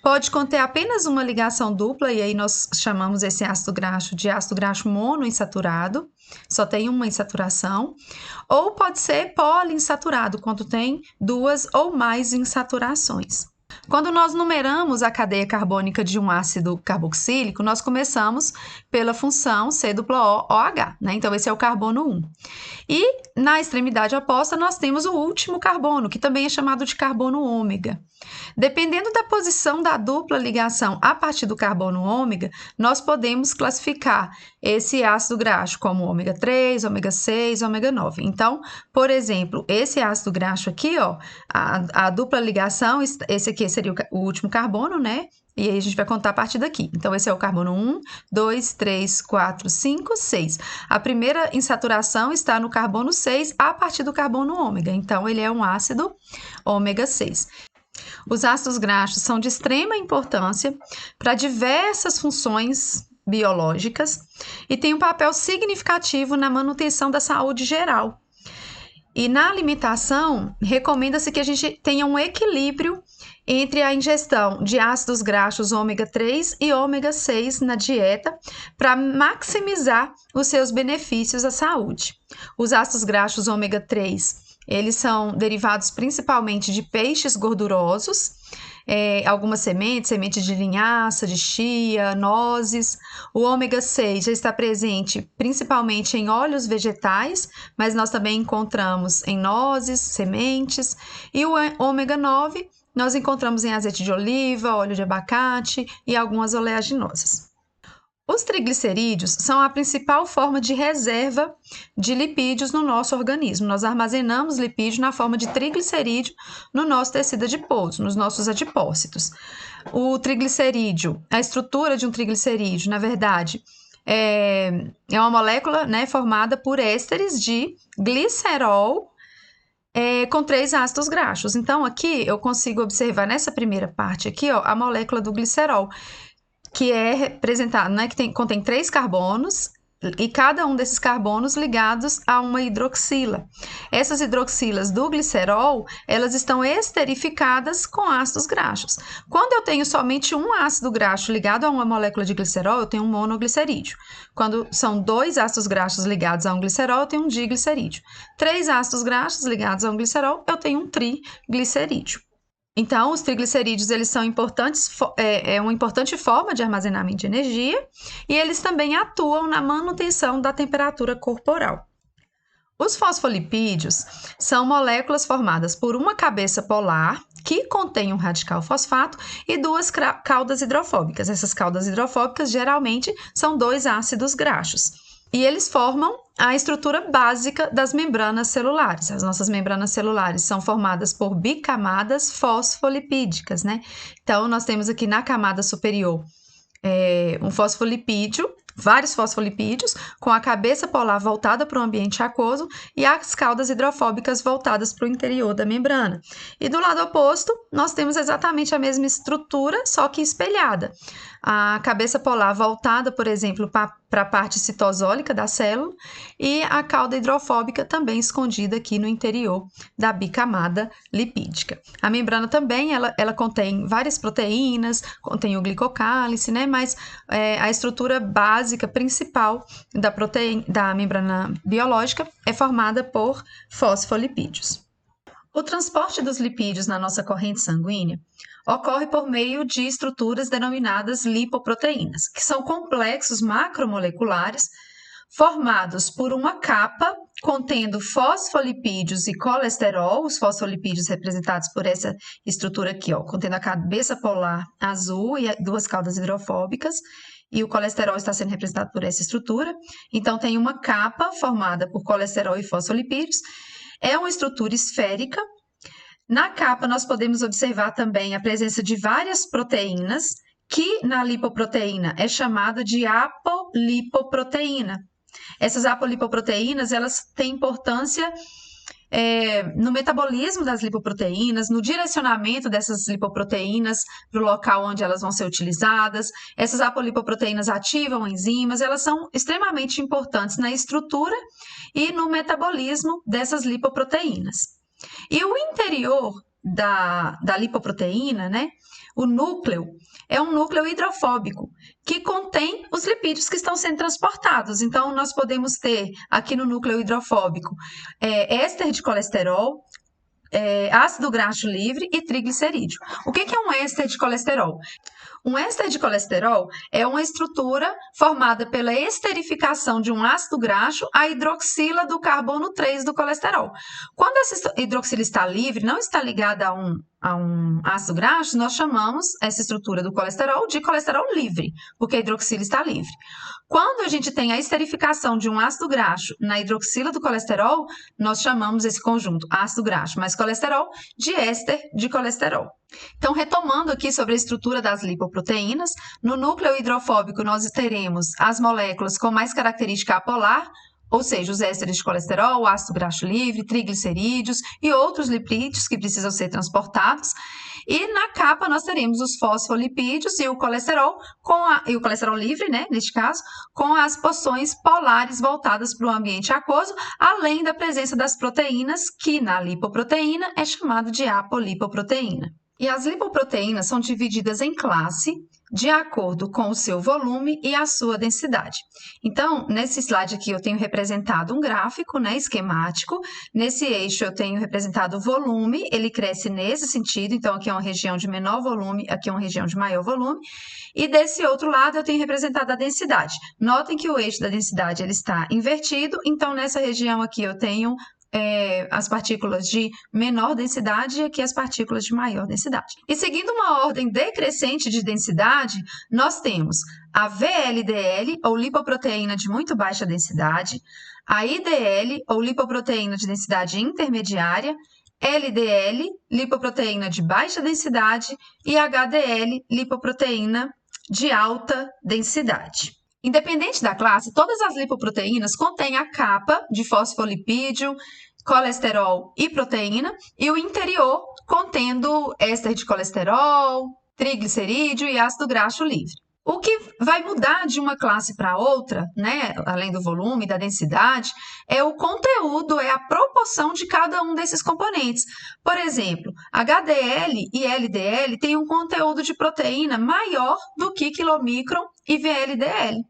Pode conter apenas uma ligação dupla, e aí nós chamamos esse ácido graxo de ácido graxo monoinsaturado. Só tem uma insaturação, ou pode ser poliinsaturado, quando tem 2 ou mais insaturações. Quando nós numeramos a cadeia carbônica de um ácido carboxílico, nós começamos pela função C-OH, Então, esse é o carbono 1. E na extremidade oposta, nós temos o último carbono, que também é chamado de carbono ômega. Dependendo da posição da dupla ligação a partir do carbono ômega, nós podemos classificar esse ácido graxo como ômega 3, ômega 6, ômega 9. Então, por exemplo, esse ácido graxo aqui, a dupla ligação, esse aqui seria o último carbono, E aí a gente vai contar a partir daqui. Então, esse é o carbono 1, 2, 3, 4, 5, 6. A primeira insaturação está no carbono 6 a partir do carbono ômega. Então, ele é um ácido ômega 6. Os ácidos graxos são de extrema importância para diversas funções biológicas e têm um papel significativo na manutenção da saúde geral. E na alimentação, recomenda-se que a gente tenha um equilíbrio entre a ingestão de ácidos graxos ômega 3 e ômega 6 na dieta para maximizar os seus benefícios à saúde. Os ácidos graxos ômega 3, eles são derivados principalmente de peixes gordurosos, algumas sementes de linhaça, de chia, nozes. O ômega 6 já está presente principalmente em óleos vegetais, mas nós também encontramos em nozes, sementes. E o ômega 9 nós encontramos em azeite de oliva, óleo de abacate e algumas oleaginosas. Os triglicerídeos são a principal forma de reserva de lipídios no nosso organismo. Nós armazenamos lipídio na forma de triglicerídeo no nosso tecido adiposo, nos nossos adipócitos. O triglicerídeo, a estrutura de um triglicerídeo, na verdade, é uma molécula, né, formada por ésteres de glicerol com 3 ácidos graxos. Então, aqui eu consigo observar nessa primeira parte aqui, ó, a molécula do glicerol, que é representada, né, que contém 3 carbonos, e cada um desses carbonos ligados a uma hidroxila. Essas hidroxilas do glicerol, elas estão esterificadas com ácidos graxos. Quando eu tenho somente um ácido graxo ligado a uma molécula de glicerol, eu tenho um monoglicerídeo. Quando são 2 ácidos graxos ligados a um glicerol, eu tenho um diglicerídeo. 3 ácidos graxos ligados a um glicerol, eu tenho um triglicerídeo. Então, os triglicerídeos, eles são importantes, uma importante forma de armazenamento de energia e eles também atuam na manutenção da temperatura corporal. Os fosfolipídios são moléculas formadas por uma cabeça polar que contém um radical fosfato e 2 caudas hidrofóbicas. Essas caudas hidrofóbicas geralmente são 2 ácidos graxos. E eles formam a estrutura básica das membranas celulares. As nossas membranas celulares são formadas por bicamadas fosfolipídicas, né? Então, nós temos aqui na camada superior um fosfolipídio, vários fosfolipídios, com a cabeça polar voltada para o ambiente aquoso e as caudas hidrofóbicas voltadas para o interior da membrana. E do lado oposto, nós temos exatamente a mesma estrutura, só que espelhada. A cabeça polar voltada, por exemplo, para a parte citosólica da célula e a cauda hidrofóbica também escondida aqui no interior da bicamada lipídica. A membrana também, ela contém várias proteínas, contém o glicocálice, né? Mas a estrutura básica, principal da membrana biológica é formada por fosfolipídios. O transporte dos lipídios na nossa corrente sanguínea ocorre por meio de estruturas denominadas lipoproteínas, que são complexos macromoleculares formados por uma capa contendo fosfolipídios e colesterol, os fosfolipídios representados por essa estrutura aqui, ó, contendo a cabeça polar azul e 2 caudas hidrofóbicas, e o colesterol está sendo representado por essa estrutura. Então, tem uma capa formada por colesterol e fosfolipídios. É uma estrutura esférica. Na capa, nós podemos observar também a presença de várias proteínas, que na lipoproteína é chamada de apolipoproteína. Essas apolipoproteínas, elas têm importância no metabolismo das lipoproteínas, no direcionamento dessas lipoproteínas para o local onde elas vão ser utilizadas. Essas apolipoproteínas ativam enzimas, elas são extremamente importantes na estrutura e no metabolismo dessas lipoproteínas. E o interior da lipoproteína, né, o núcleo, é um núcleo hidrofóbico, que contém os lipídios que estão sendo transportados. Então, nós podemos ter aqui no núcleo hidrofóbico éster de colesterol, ácido graxo livre e triglicerídeo. O que é um éster de colesterol? Um éster de colesterol é uma estrutura formada pela esterificação de um ácido graxo à hidroxila do carbono 3 do colesterol. Quando essa hidroxila está livre, não está ligada a um ácido graxo, nós chamamos essa estrutura do colesterol de colesterol livre, porque a hidroxila está livre. Quando a gente tem a esterificação de um ácido graxo na hidroxila do colesterol, nós chamamos esse conjunto ácido graxo mais colesterol de éster de colesterol. Então, retomando aqui sobre a estrutura das lipoproteínas, no núcleo hidrofóbico nós teremos as moléculas com mais característica apolar, ou seja, os ésteres de colesterol, ácido graxo livre, triglicerídeos e outros lipídios que precisam ser transportados. E na capa nós teremos os fosfolipídios e o colesterol, e o colesterol livre, né, neste caso, com as porções polares voltadas para o ambiente aquoso, além da presença das proteínas, que na lipoproteína é chamado de apolipoproteína. E as lipoproteínas são divididas em classe de acordo com o seu volume e a sua densidade. Então, nesse slide aqui eu tenho representado um gráfico, né, esquemático. Nesse eixo eu tenho representado o volume, ele cresce nesse sentido, então aqui é uma região de menor volume, aqui é uma região de maior volume. E desse outro lado eu tenho representado a densidade. Notem que o eixo da densidade ele está invertido, então nessa região aqui eu tenho as partículas de menor densidade e aqui as partículas de maior densidade. E seguindo uma ordem decrescente de densidade, nós temos a VLDL, ou lipoproteína de muito baixa densidade, a IDL, ou lipoproteína de densidade intermediária, LDL, lipoproteína de baixa densidade, e HDL, lipoproteína de alta densidade. Independente da classe, todas as lipoproteínas contêm a capa de fosfolipídio, colesterol e proteína, e o interior contendo éster de colesterol, triglicerídeo e ácido graxo livre. O que vai mudar de uma classe para outra, né, além do volume e da densidade, é o conteúdo, é a proporção de cada um desses componentes. Por exemplo, HDL e LDL têm um conteúdo de proteína maior do que quilomicron e VLDL.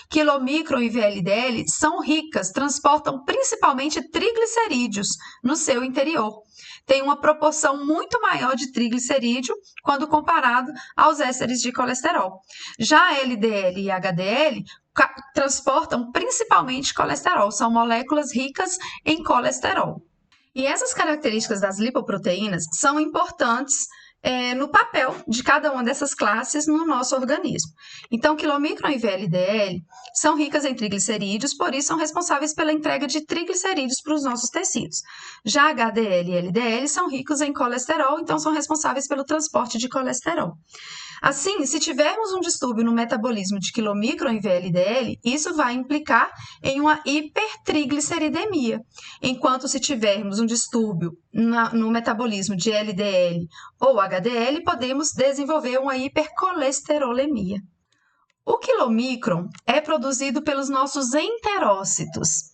Quilomicron e VLDL são ricas, transportam principalmente triglicerídeos no seu interior. Tem uma proporção muito maior de triglicerídeo quando comparado aos ésteres de colesterol. Já LDL e HDL transportam principalmente colesterol, são moléculas ricas em colesterol. E essas características das lipoproteínas são importantes no papel de cada uma dessas classes no nosso organismo. Então, quilomicron e VLDL são ricas em triglicerídeos, por isso são responsáveis pela entrega de triglicerídeos para os nossos tecidos. Já HDL e LDL são ricos em colesterol, então são responsáveis pelo transporte de colesterol. Assim, se tivermos um distúrbio no metabolismo de quilomicron e VLDL, isso vai implicar em uma hipertrigliceridemia, enquanto se tivermos um distúrbio no metabolismo de LDL ou HDL, podemos desenvolver uma hipercolesterolemia. O quilomicron é produzido pelos nossos enterócitos,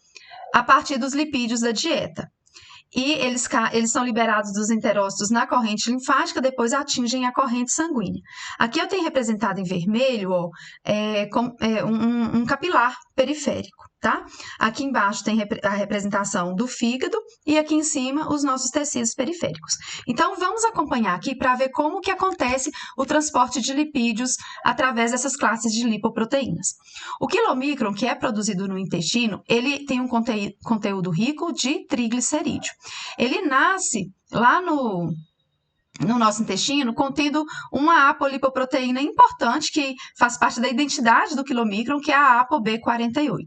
a partir dos lipídios da dieta. E eles são liberados dos enterócitos na corrente linfática, depois atingem a corrente sanguínea. Aqui eu tenho representado em vermelho um capilar periférico, tá? Aqui embaixo tem a representação do fígado e aqui em cima os nossos tecidos periféricos. Então, vamos acompanhar aqui para ver como que acontece o transporte de lipídios através dessas classes de lipoproteínas. O quilomicron, que é produzido no intestino, ele tem um conteúdo rico de triglicerídeo. Ele nasce lá no nosso intestino, contendo uma apolipoproteína importante que faz parte da identidade do quilomicron, que é a ApoB48.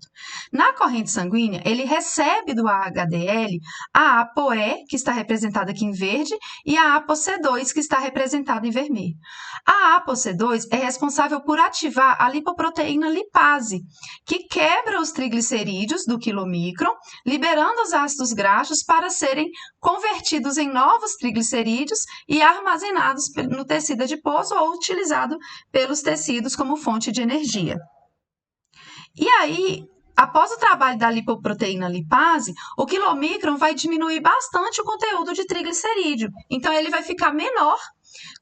Na corrente sanguínea, ele recebe do HDL a ApoE, que está representada aqui em verde, e a ApoC2, que está representada em vermelho. A ApoC2 é responsável por ativar a lipoproteína lipase, que quebra os triglicerídeos do quilomicron, liberando os ácidos graxos para serem convertidos em novos triglicerídeos e armazenados no tecido adiposo ou utilizado pelos tecidos como fonte de energia. E aí, após o trabalho da lipoproteína lipase, o quilomicron vai diminuir bastante o conteúdo de triglicerídeo. Então, ele vai ficar menor,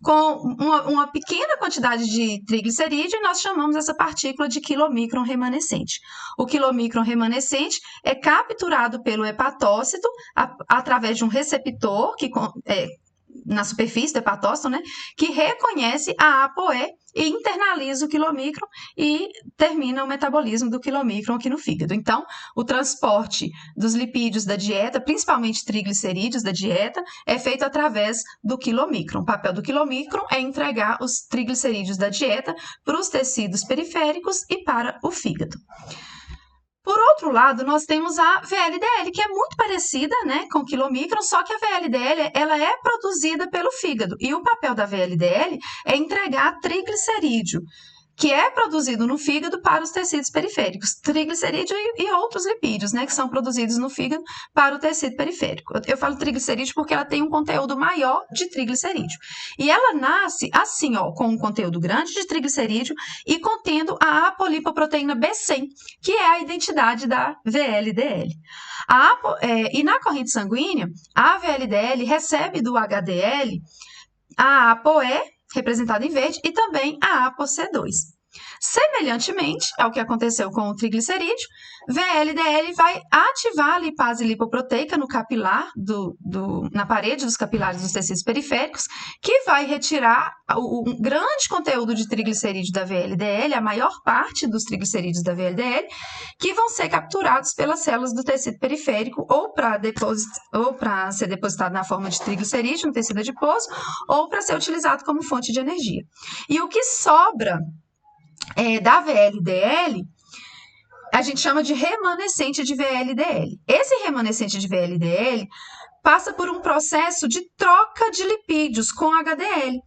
com uma pequena quantidade de triglicerídeo, e nós chamamos essa partícula de quilomicron remanescente. O quilomicron remanescente é capturado pelo hepatócito através de um receptor na superfície do hepatócito, né, que reconhece a ApoE e internaliza o quilomicron e termina o metabolismo do quilomicron aqui no fígado. Então, o transporte dos lipídios da dieta, principalmente triglicerídeos da dieta, é feito através do quilomicron. O papel do quilomicron é entregar os triglicerídeos da dieta para os tecidos periféricos e para o fígado. Por outro lado, nós temos a VLDL, que é muito parecida, né, com o quilomicron, só que a VLDL ela é produzida pelo fígado. E o papel da VLDL é entregar triglicerídeo, que é produzido no fígado para os tecidos periféricos, triglicerídeo e outros lipídios, né, que são produzidos no fígado para o tecido periférico. Eu falo triglicerídeo porque ela tem um conteúdo maior de triglicerídeo. E ela nasce assim, ó, com um conteúdo grande de triglicerídeo e contendo a apolipoproteína B100, que é a identidade da VLDL. E na corrente sanguínea, a VLDL recebe do HDL a ApoE, representada em verde, e também a ApoC2. Semelhantemente ao que aconteceu com o triglicerídeo, VLDL vai ativar a lipase lipoproteica no capilar, na parede dos capilares dos tecidos periféricos, que vai retirar o grande conteúdo de triglicerídeo da VLDL, a maior parte dos triglicerídeos da VLDL, que vão ser capturados pelas células do tecido periférico ou para ser depositado na forma de triglicerídeo no tecido adiposo ou para ser utilizado como fonte de energia. E o que sobra da VLDL, a gente chama de remanescente de VLDL. Esse remanescente de VLDL passa por um processo de troca de lipídios com HDL.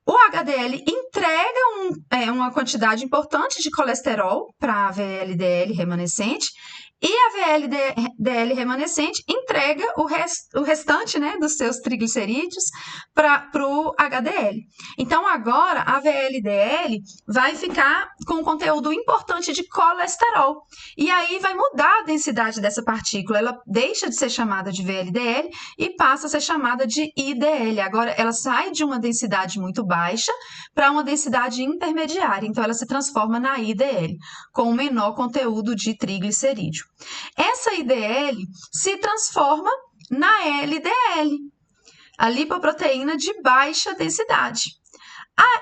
O HDL entrega uma quantidade importante de colesterol para a VLDL remanescente e a VLDL remanescente entrega o restante, né, dos seus triglicerídeos para o HDL. Então, agora, a VLDL vai ficar com um conteúdo importante de colesterol. E aí vai mudar a densidade dessa partícula. Ela deixa de ser chamada de VLDL e passa a ser chamada de IDL. Agora, ela sai de uma densidade muito baixa para uma densidade intermediária. Então, ela se transforma na IDL, com o menor conteúdo de triglicerídeo. Essa IDL se transforma na LDL, a lipoproteína de baixa densidade.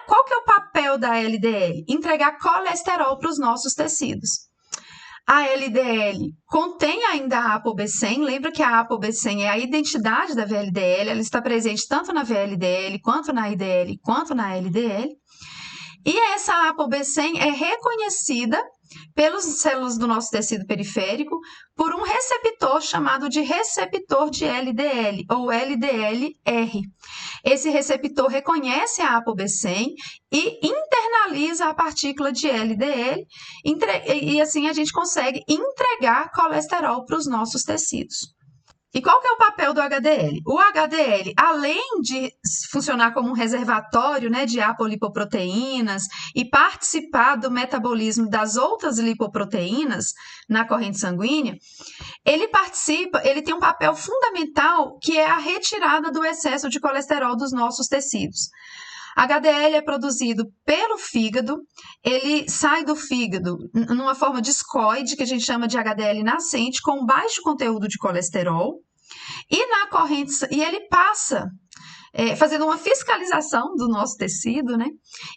Qual que é o papel da LDL? Entregar colesterol para os nossos tecidos. A LDL contém ainda a ApoB100, lembra que a ApoB100 é a identidade da VLDL, ela está presente tanto na VLDL, quanto na IDL, quanto na LDL. E essa ApoB100 é reconhecida pelas células do nosso tecido periférico por um receptor chamado de receptor de LDL, ou LDLR. Esse receptor reconhece a ApoB100 e internaliza a partícula de LDL, e assim a gente consegue entregar colesterol para os nossos tecidos. E qual que é o papel do HDL? O HDL, além de funcionar como um reservatório, né, de apolipoproteínas e participar do metabolismo das outras lipoproteínas na corrente sanguínea, ele tem um papel fundamental que é a retirada do excesso de colesterol dos nossos tecidos. HDL é produzido pelo fígado, ele sai do fígado numa forma discoide, que a gente chama de HDL nascente, com baixo conteúdo de colesterol, e ele passa fazendo uma fiscalização do nosso tecido, né?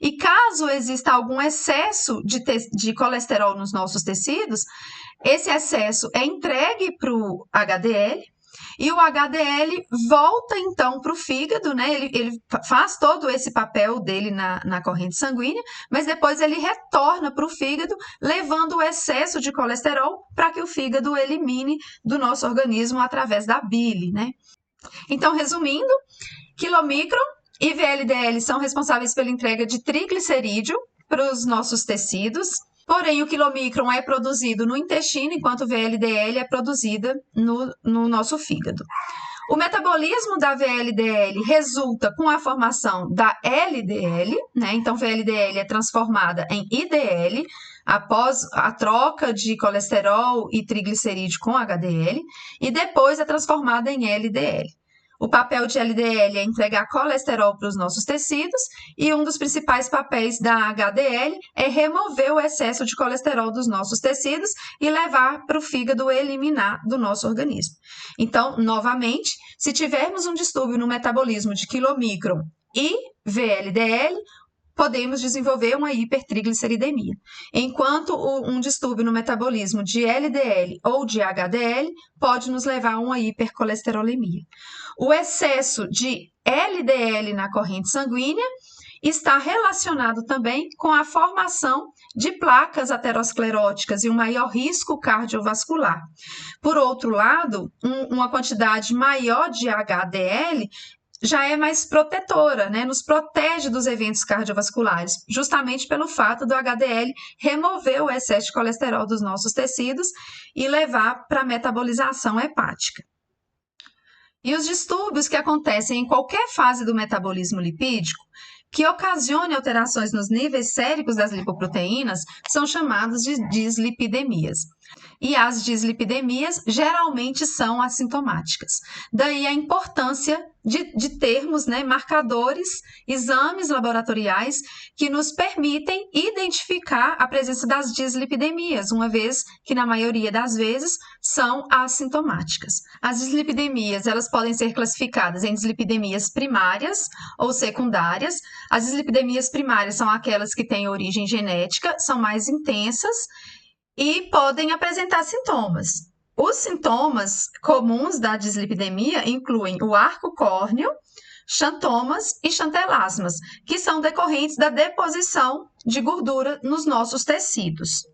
E caso exista algum excesso de colesterol nos nossos tecidos, esse excesso é entregue para o HDL, e o HDL volta então para o fígado, né? Ele faz todo esse papel dele na corrente sanguínea, mas depois ele retorna para o fígado, levando o excesso de colesterol para que o fígado elimine do nosso organismo através da bile, né? Então, resumindo, quilomicron e VLDL são responsáveis pela entrega de triglicerídeo para os nossos tecidos. Porém, o quilomicron é produzido no intestino, enquanto o VLDL é produzida no nosso fígado. O metabolismo da VLDL resulta com a formação da LDL, né? Então, VLDL é transformada em IDL após a troca de colesterol e triglicerídeo com HDL, e depois é transformada em LDL. O papel de LDL é entregar colesterol para os nossos tecidos, e um dos principais papéis da HDL é remover o excesso de colesterol dos nossos tecidos e levar para o fígado eliminar do nosso organismo. Então, novamente, se tivermos um distúrbio no metabolismo de quilomicron e VLDL, podemos desenvolver uma hipertrigliceridemia, enquanto um distúrbio no metabolismo de LDL ou de HDL pode nos levar a uma hipercolesterolemia. O excesso de LDL na corrente sanguínea está relacionado também com a formação de placas ateroscleróticas e um maior risco cardiovascular. Por outro lado, uma quantidade maior de HDL já é mais protetora, né? Nos protege dos eventos cardiovasculares, justamente pelo fato do HDL remover o excesso de colesterol dos nossos tecidos e levar para a metabolização hepática. E os distúrbios que acontecem em qualquer fase do metabolismo lipídico, que ocasione alterações nos níveis séricos das lipoproteínas, são chamados de dislipidemias. E as dislipidemias geralmente são assintomáticas. Daí a importância de termos, né, marcadores, exames laboratoriais que nos permitem identificar a presença das dislipidemias, uma vez que na maioria das vezes são assintomáticas. As dislipidemias, elas podem ser classificadas em dislipidemias primárias ou secundárias. As dislipidemias primárias são aquelas que têm origem genética, são mais intensas e podem apresentar sintomas. Os sintomas comuns da dislipidemia incluem o arco córneo, xantomas e xantelasmas, que são decorrentes da deposição de gordura nos nossos tecidos.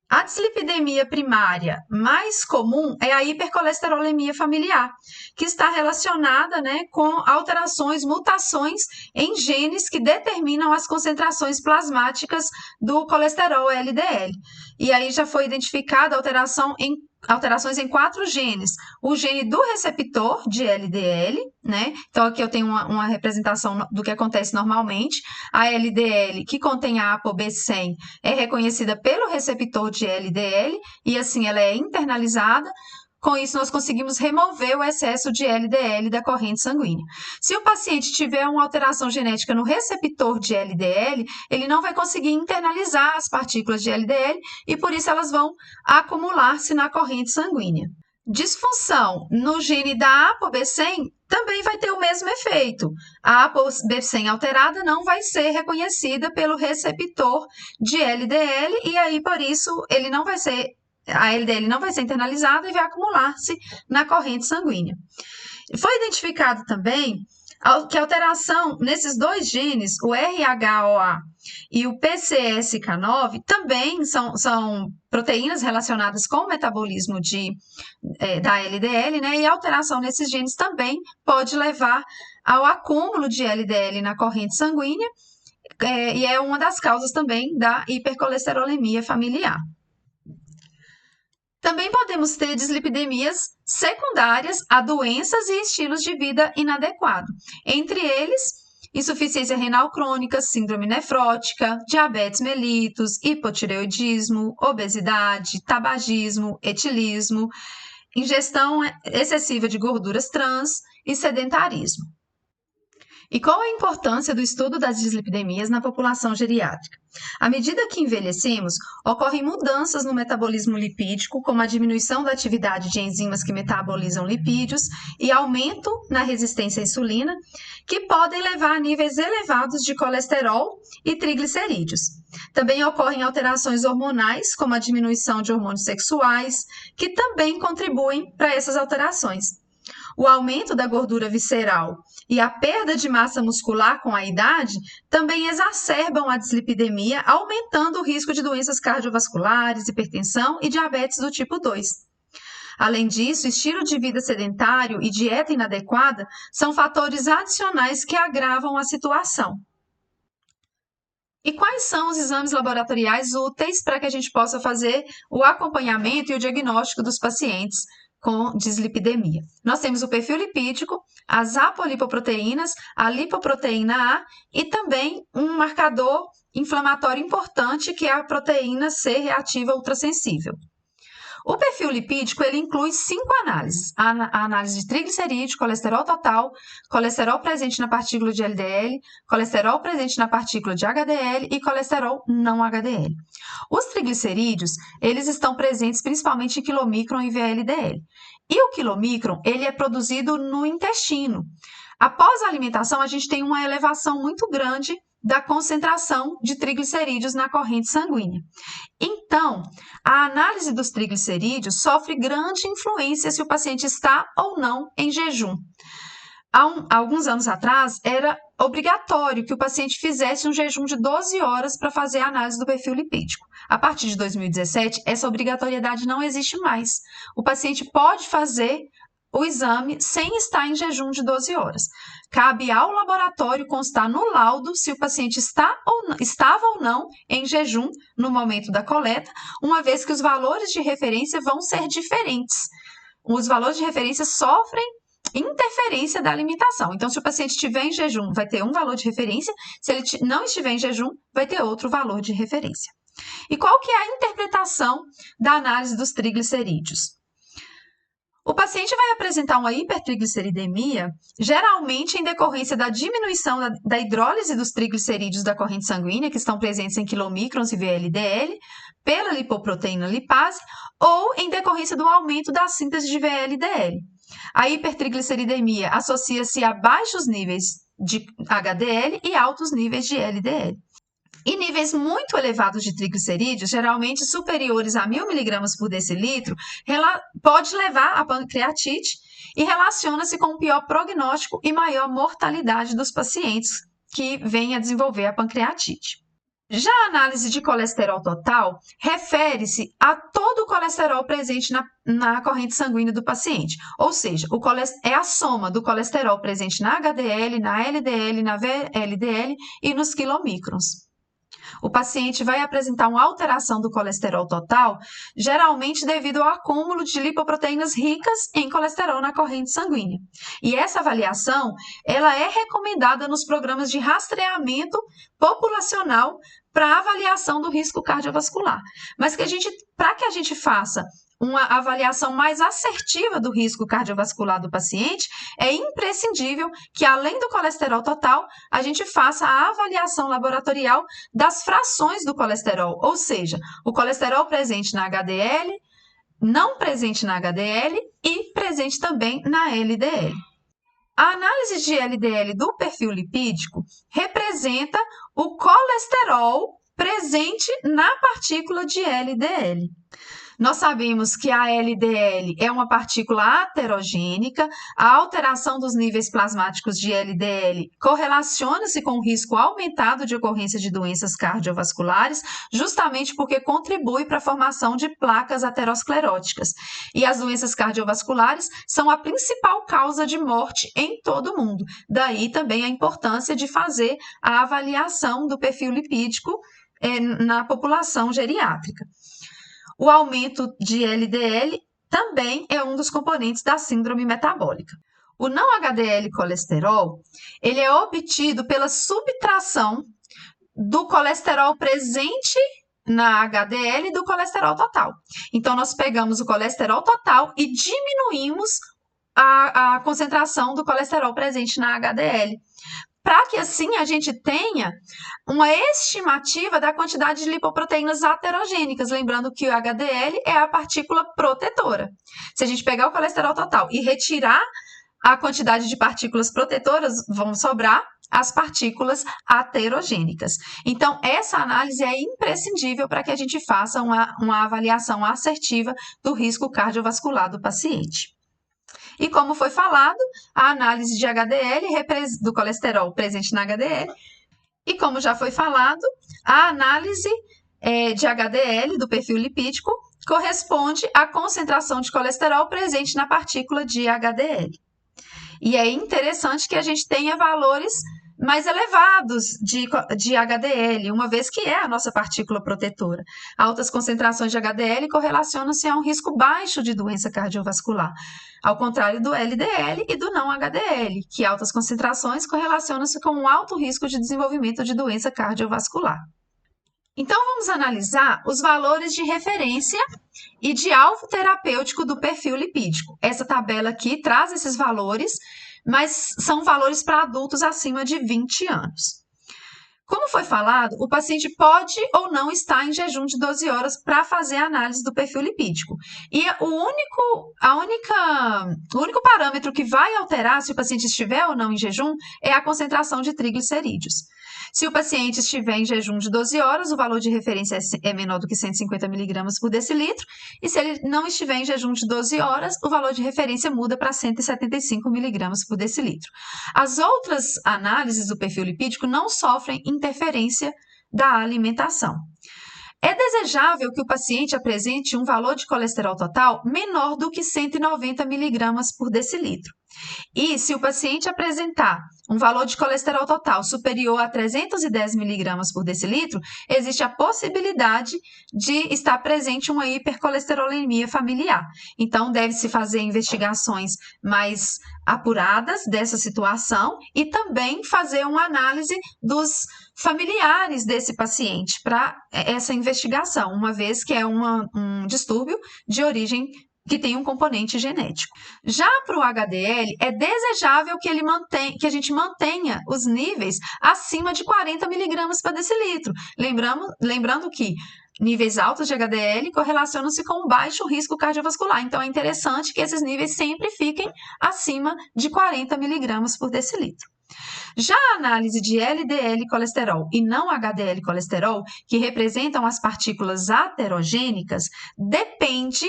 A dislipidemia primária mais comum é a hipercolesterolemia familiar, que está relacionada, né, com alterações, mutações em genes que determinam as concentrações plasmáticas do colesterol LDL. E aí já foi identificada alterações em 4 genes. O gene do receptor de LDL, né? Então, aqui eu tenho uma representação do que acontece normalmente. A LDL, que contém a ApoB100, é reconhecida pelo receptor de LDL e, assim, ela é internalizada. Com isso, nós conseguimos remover o excesso de LDL da corrente sanguínea. Se o paciente tiver uma alteração genética no receptor de LDL, ele não vai conseguir internalizar as partículas de LDL e, por isso, elas vão acumular-se na corrente sanguínea. Disfunção no gene da ApoB100 também vai ter o mesmo efeito. A ApoB100 alterada não vai ser reconhecida pelo receptor de LDL e aí, por isso, a LDL não vai ser internalizada e vai acumular-se na corrente sanguínea. Foi identificado também que a alteração nesses 2 genes, o RHOA e o PCSK9, também são proteínas relacionadas com o metabolismo da LDL, né? E a alteração nesses genes também pode levar ao acúmulo de LDL na corrente sanguínea, e é uma das causas também da hipercolesterolemia familiar. Também podemos ter dislipidemias secundárias a doenças e estilos de vida inadequado. Entre eles, insuficiência renal crônica, síndrome nefrótica, diabetes mellitus, hipotireoidismo, obesidade, tabagismo, etilismo, ingestão excessiva de gorduras trans e sedentarismo. E qual a importância do estudo das dislipidemias na população geriátrica? À medida que envelhecemos, ocorrem mudanças no metabolismo lipídico, como a diminuição da atividade de enzimas que metabolizam lipídios e aumento na resistência à insulina, que podem levar a níveis elevados de colesterol e triglicerídeos. Também ocorrem alterações hormonais, como a diminuição de hormônios sexuais, que também contribuem para essas alterações. O aumento da gordura visceral e a perda de massa muscular com a idade também exacerbam a dislipidemia, aumentando o risco de doenças cardiovasculares, hipertensão e diabetes do tipo 2. Além disso, estilo de vida sedentário e dieta inadequada são fatores adicionais que agravam a situação. E quais são os exames laboratoriais úteis para que a gente possa fazer o acompanhamento e o diagnóstico dos pacientes com dislipidemia? Nós temos o perfil lipídico, as apolipoproteínas, a lipoproteína A e também um marcador inflamatório importante que é a proteína C reativa ultrassensível. O perfil lipídico ele inclui 5 análises: a análise de triglicerídeo, colesterol total, colesterol presente na partícula de LDL, colesterol presente na partícula de HDL e colesterol não HDL. Os triglicerídeos eles estão presentes principalmente em quilomicron e VLDL. E o quilomicron ele é produzido no intestino. Após a alimentação, a gente tem uma elevação muito grande da concentração de triglicerídeos na corrente sanguínea. Então, a análise dos triglicerídeos sofre grande influência se o paciente está ou não em jejum. Há alguns anos atrás, era obrigatório que o paciente fizesse um jejum de 12 horas para fazer a análise do perfil lipídico. A partir de 2017, essa obrigatoriedade não existe mais. O paciente pode fazer o exame sem estar em jejum de 12 horas. Cabe ao laboratório constar no laudo se o paciente estava ou não em jejum no momento da coleta, uma vez que os valores de referência vão ser diferentes. Os valores de referência sofrem interferência da alimentação. Então, se o paciente estiver em jejum, vai ter um valor de referência. Se ele não estiver em jejum, vai ter outro valor de referência. E qual que é a interpretação da análise dos triglicerídeos? O paciente vai apresentar uma hipertrigliceridemia, geralmente em decorrência da diminuição da hidrólise dos triglicerídeos da corrente sanguínea, que estão presentes em quilomicrons e VLDL, pela lipoproteína lipase, ou em decorrência do aumento da síntese de VLDL. A hipertrigliceridemia associa-se a baixos níveis de HDL e altos níveis de LDL. E níveis muito elevados de triglicerídeos, geralmente superiores a 1.000 mg por decilitro, pode levar à pancreatite e relaciona-se com um pior prognóstico e maior mortalidade dos pacientes que vêm a desenvolver a pancreatite. Já a análise de colesterol total refere-se a todo o colesterol presente na corrente sanguínea do paciente, ou seja, é a soma do colesterol presente na HDL, na LDL, na VLDL e nos quilomicrons. O paciente vai apresentar uma alteração do colesterol total, geralmente devido ao acúmulo de lipoproteínas ricas em colesterol na corrente sanguínea. E essa avaliação, ela é recomendada nos programas de rastreamento populacional para avaliação do risco cardiovascular. Mas para que a gente faça uma avaliação mais assertiva do risco cardiovascular do paciente, é imprescindível que, além do colesterol total, a gente faça a avaliação laboratorial das frações do colesterol, ou seja, o colesterol presente na HDL, não presente na HDL e presente também na LDL. A análise de LDL do perfil lipídico representa o colesterol presente na partícula de LDL. Nós sabemos que a LDL é uma partícula aterogênica, a alteração dos níveis plasmáticos de LDL correlaciona-se com o risco aumentado de ocorrência de doenças cardiovasculares, justamente porque contribui para a formação de placas ateroscleróticas. E as doenças cardiovasculares são a principal causa de morte em todo o mundo. Daí também a importância de fazer a avaliação do perfil lipídico na população geriátrica. O aumento de LDL também é um dos componentes da síndrome metabólica. O não HDL colesterol, ele é obtido pela subtração do colesterol presente na HDL e do colesterol total. Então, nós pegamos o colesterol total e diminuímos a concentração do colesterol presente na HDL, para que assim a gente tenha uma estimativa da quantidade de lipoproteínas aterogênicas, lembrando que o HDL é a partícula protetora. Se a gente pegar o colesterol total e retirar a quantidade de partículas protetoras, vão sobrar as partículas aterogênicas. Então, essa análise é imprescindível para que a gente faça uma avaliação assertiva do risco cardiovascular do paciente. E como foi falado, a análise de HDL do colesterol presente na HDL, e como já foi falado, a análise de HDL do perfil lipídico corresponde à concentração de colesterol presente na partícula de HDL. E é interessante que a gente tenha valores mais elevados de HDL, uma vez que é a nossa partícula protetora. Altas concentrações de HDL correlacionam-se a um risco baixo de doença cardiovascular, ao contrário do LDL e do não HDL, que altas concentrações correlacionam-se com um alto risco de desenvolvimento de doença cardiovascular. Então, vamos analisar os valores de referência e de alvo terapêutico do perfil lipídico. Essa tabela aqui traz esses valores, mas são valores para adultos acima de 20 anos. Como foi falado, o paciente pode ou não estar em jejum de 12 horas para fazer a análise do perfil lipídico. E o único parâmetro que vai alterar se o paciente estiver ou não em jejum é a concentração de triglicerídeos. Se o paciente estiver em jejum de 12 horas, o valor de referência é menor do que 150 mg por decilitro, e se ele não estiver em jejum de 12 horas, o valor de referência muda para 175 mg por decilitro. As outras análises do perfil lipídico não sofrem interferência da alimentação. É desejável que o paciente apresente um valor de colesterol total menor do que 190 mg por decilitro. E se o paciente apresentar um valor de colesterol total superior a 310 mg por decilitro, existe a possibilidade de estar presente uma hipercolesterolemia familiar. Então, deve-se fazer investigações mais apuradas dessa situação e também fazer uma análise dos familiares desse paciente para essa investigação, uma vez que é um distúrbio de origem que tem um componente genético. Já para o HDL, é desejável que a gente mantenha os níveis acima de 40 miligramas por decilitro. Lembrando que níveis altos de HDL correlacionam-se com baixo risco cardiovascular. Então, é interessante que esses níveis sempre fiquem acima de 40 miligramas por decilitro. Já a análise de LDL colesterol e não HDL colesterol, que representam as partículas aterogênicas, depende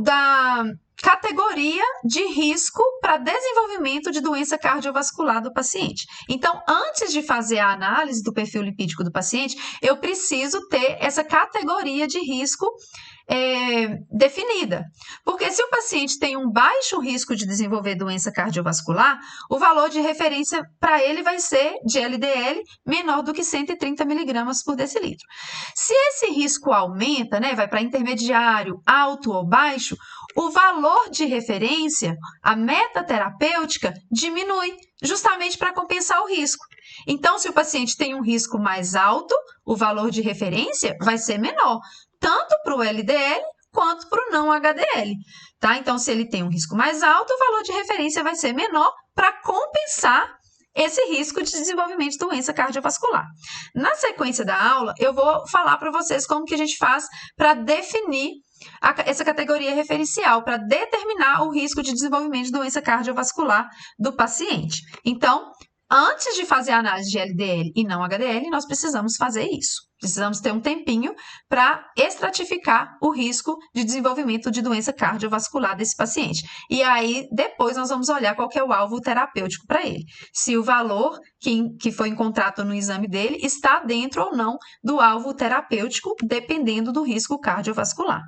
da categoria de risco para desenvolvimento de doença cardiovascular do paciente. Então, antes de fazer a análise do perfil lipídico do paciente, eu preciso ter essa categoria de risco definida. Porque se o paciente tem um baixo risco de desenvolver doença cardiovascular, o valor de referência para ele vai ser de LDL menor do que 130 miligramas por decilitro. Se esse risco aumenta, né, vai para intermediário, alto ou baixo, o valor de referência, a meta terapêutica, diminui, justamente para compensar o risco. Então, se o paciente tem um risco mais alto, o valor de referência vai ser menor, tanto para o LDL quanto para o não HDL, tá? Então, se ele tem um risco mais alto, o valor de referência vai ser menor para compensar esse risco de desenvolvimento de doença cardiovascular. Na sequência da aula, eu vou falar para vocês como que a gente faz para definir essa categoria referencial, para determinar o risco de desenvolvimento de doença cardiovascular do paciente. Então, antes de fazer a análise de LDL e não HDL, nós precisamos fazer isso. Precisamos ter um tempinho para estratificar o risco de desenvolvimento de doença cardiovascular desse paciente. E aí, depois, nós vamos olhar qual que é o alvo terapêutico para ele. Se o valor que foi encontrado no exame dele está dentro ou não do alvo terapêutico, dependendo do risco cardiovascular.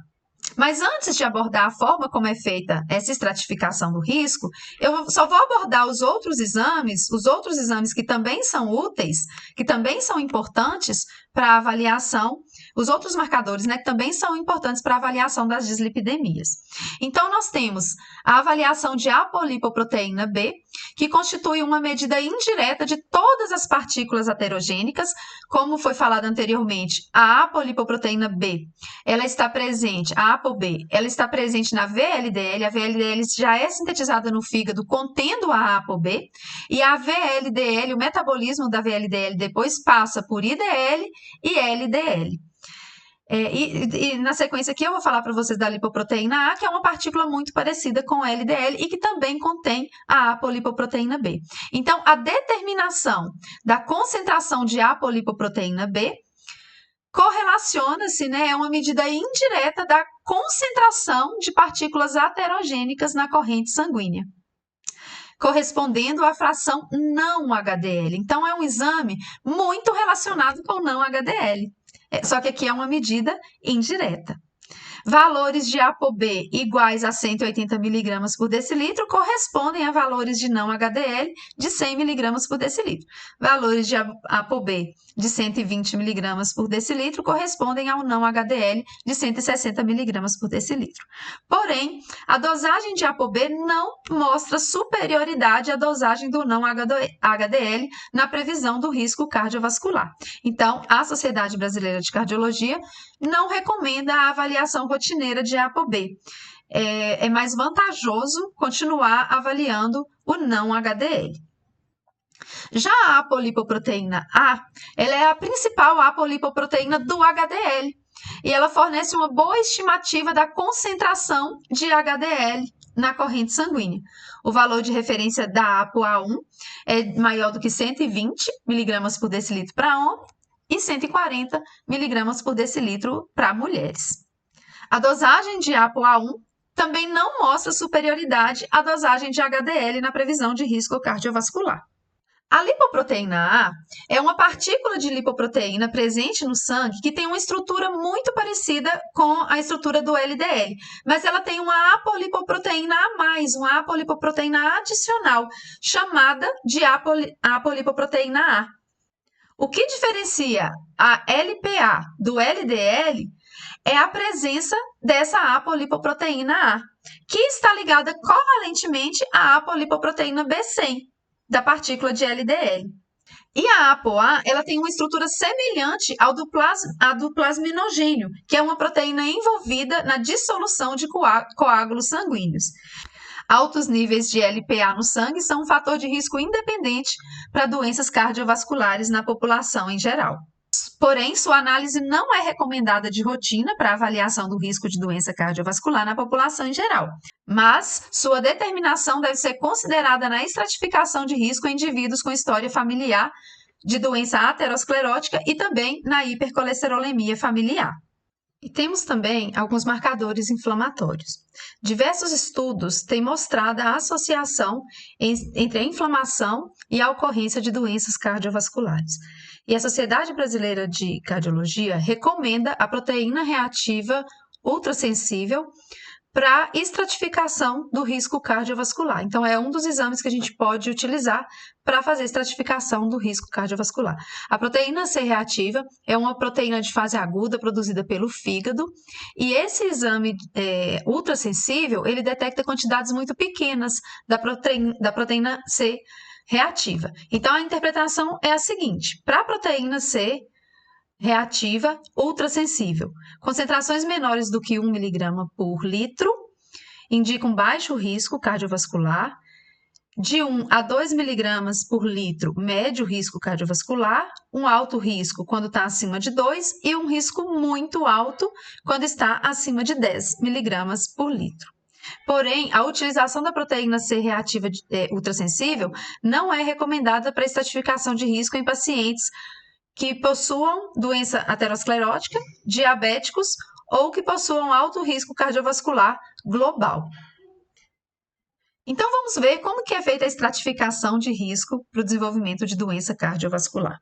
Mas antes de abordar a forma como é feita essa estratificação do risco, eu só vou abordar os outros exames que também são úteis, que também são importantes para a avaliação, os outros marcadores, né, que também são importantes para a avaliação das dislipidemias. Então, nós temos a avaliação de apolipoproteína B, que constitui uma medida indireta de todas as partículas aterogênicas, como foi falado anteriormente, a apolipoproteína B, ela está presente, a ApoB, ela está presente na VLDL, a VLDL já é sintetizada no fígado contendo a ApoB, e a VLDL, o metabolismo da VLDL depois passa por IDL e LDL. E na sequência aqui eu vou falar para vocês da lipoproteína A, que é uma partícula muito parecida com a LDL e que também contém a apolipoproteína B. Então, a determinação da concentração de apolipoproteína B correlaciona-se, né, é uma medida indireta da concentração de partículas aterogênicas na corrente sanguínea, correspondendo à fração não HDL. Então, é um exame muito relacionado com o não HDL. Só que aqui é uma medida indireta. Valores de ApoB iguais a 180 miligramas por decilitro correspondem a valores de não HDL de 100 miligramas por decilitro. Valores de ApoB de 120 miligramas por decilitro correspondem ao não HDL de 160 miligramas por decilitro. Porém, a dosagem de ApoB não mostra superioridade à dosagem do não HDL na previsão do risco cardiovascular. Então, a Sociedade Brasileira de Cardiologia não recomenda a avaliação rotineira de ApoB. É mais vantajoso continuar avaliando o não HDL. Já a apolipoproteína A, ela é a principal apolipoproteína do HDL e ela fornece uma boa estimativa da concentração de HDL na corrente sanguínea. O valor de referência da ApoA1 é maior do que 120 miligramas por decilitro para homem e 140 miligramas por decilitro para mulheres. A dosagem de ApoA1 também não mostra superioridade à dosagem de HDL na previsão de risco cardiovascular. A lipoproteína A é uma partícula de lipoproteína presente no sangue que tem uma estrutura muito parecida com a estrutura do LDL, mas ela tem uma apolipoproteína A+, uma apolipoproteína adicional, chamada de apolipoproteína A. O que diferencia a LPA do LDL é a presença dessa apolipoproteína A, que está ligada covalentemente à apolipoproteína B100, da partícula de LDL. E a ApoA, ela tem uma estrutura semelhante à do plasminogênio, que é uma proteína envolvida na dissolução de coágulos sanguíneos. Altos níveis de LPA no sangue são um fator de risco independente para doenças cardiovasculares na população em geral. Porém, sua análise não é recomendada de rotina para avaliação do risco de doença cardiovascular na população em geral, mas sua determinação deve ser considerada na estratificação de risco em indivíduos com história familiar de doença aterosclerótica e também na hipercolesterolemia familiar. E temos também alguns marcadores inflamatórios. Diversos estudos têm mostrado a associação entre a inflamação e a ocorrência de doenças cardiovasculares. E a Sociedade Brasileira de Cardiologia recomenda a proteína reativa ultrassensível para estratificação do risco cardiovascular. Então, é um dos exames que a gente pode utilizar para fazer estratificação do risco cardiovascular. A proteína C reativa é uma proteína de fase aguda produzida pelo fígado, e esse exame ultrassensível, ele detecta quantidades muito pequenas da proteína C reativa. Então, a interpretação é a seguinte: para a proteína C reativa ultrassensível, concentrações menores do que 1 mg por litro indicam baixo risco cardiovascular, de 1 a 2 mg por litro, médio risco cardiovascular, um alto risco quando está acima de 2 e um risco muito alto quando está acima de 10 mg por litro. Porém, a utilização da proteína C reativa ultrassensível não é recomendada para estratificação de risco em pacientes que possuam doença aterosclerótica, diabéticos ou que possuam alto risco cardiovascular global. Então, vamos ver como que é feita a estratificação de risco para o desenvolvimento de doença cardiovascular.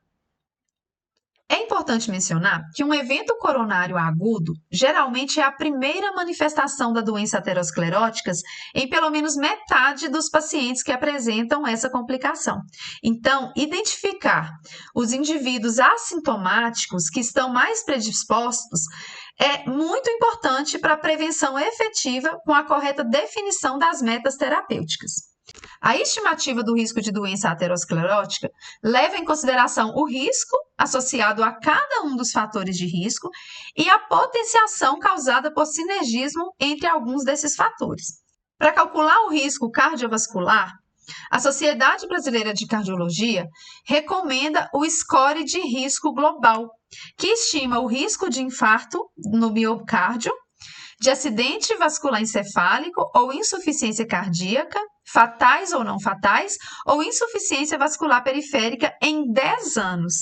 É importante mencionar que um evento coronário agudo geralmente é a primeira manifestação da doença aterosclerótica em pelo menos metade dos pacientes que apresentam essa complicação. Então, identificar os indivíduos assintomáticos que estão mais predispostos é muito importante para a prevenção efetiva com a correta definição das metas terapêuticas. A estimativa do risco de doença aterosclerótica leva em consideração o risco associado a cada um dos fatores de risco e a potenciação causada por sinergismo entre alguns desses fatores. Para calcular o risco cardiovascular, a Sociedade Brasileira de Cardiologia recomenda o score de risco global, que estima o risco de infarto no miocárdio, de acidente vascular encefálico ou insuficiência cardíaca, fatais ou não fatais, ou insuficiência vascular periférica em 10 anos.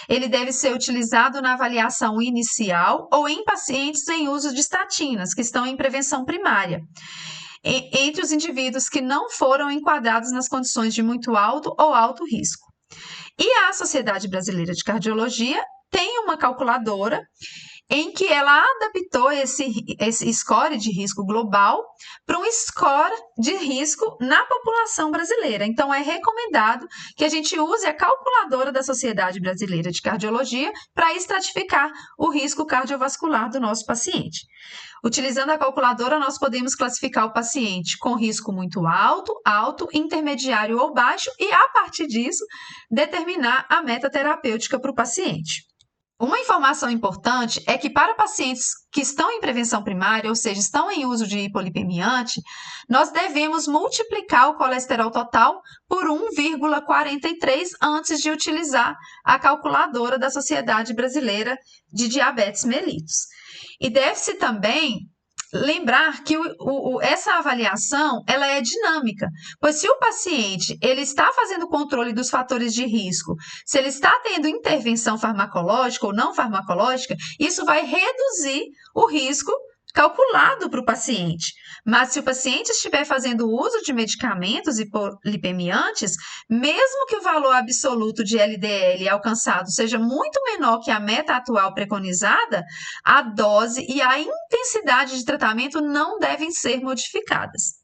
Ele deve ser utilizado na avaliação inicial ou em pacientes em uso de estatinas, que estão em prevenção primária, entre os indivíduos que não foram enquadrados nas condições de muito alto ou alto risco. E a Sociedade Brasileira de Cardiologia tem uma calculadora em que ela adaptou esse score de risco global para um score de risco na população brasileira. Então, é recomendado que a gente use a calculadora da Sociedade Brasileira de Cardiologia para estratificar o risco cardiovascular do nosso paciente. Utilizando a calculadora, nós podemos classificar o paciente com risco muito alto, alto, intermediário ou baixo e, a partir disso, determinar a meta terapêutica para o paciente. Uma informação importante é que para pacientes que estão em prevenção primária, ou seja, estão em uso de hipolipemiante, nós devemos multiplicar o colesterol total por 1,43 antes de utilizar a calculadora da Sociedade Brasileira de Diabetes mellitus. E deve-se também lembrar que essa avaliação ela é dinâmica, pois se o paciente ele está fazendo controle dos fatores de risco, se ele está tendo intervenção farmacológica ou não farmacológica, isso vai reduzir o risco calculado para o paciente. Mas se o paciente estiver fazendo uso de medicamentos hipolipemiantes, mesmo que o valor absoluto de LDL alcançado seja muito menor que a meta atual preconizada, a dose e a intensidade de tratamento não devem ser modificadas.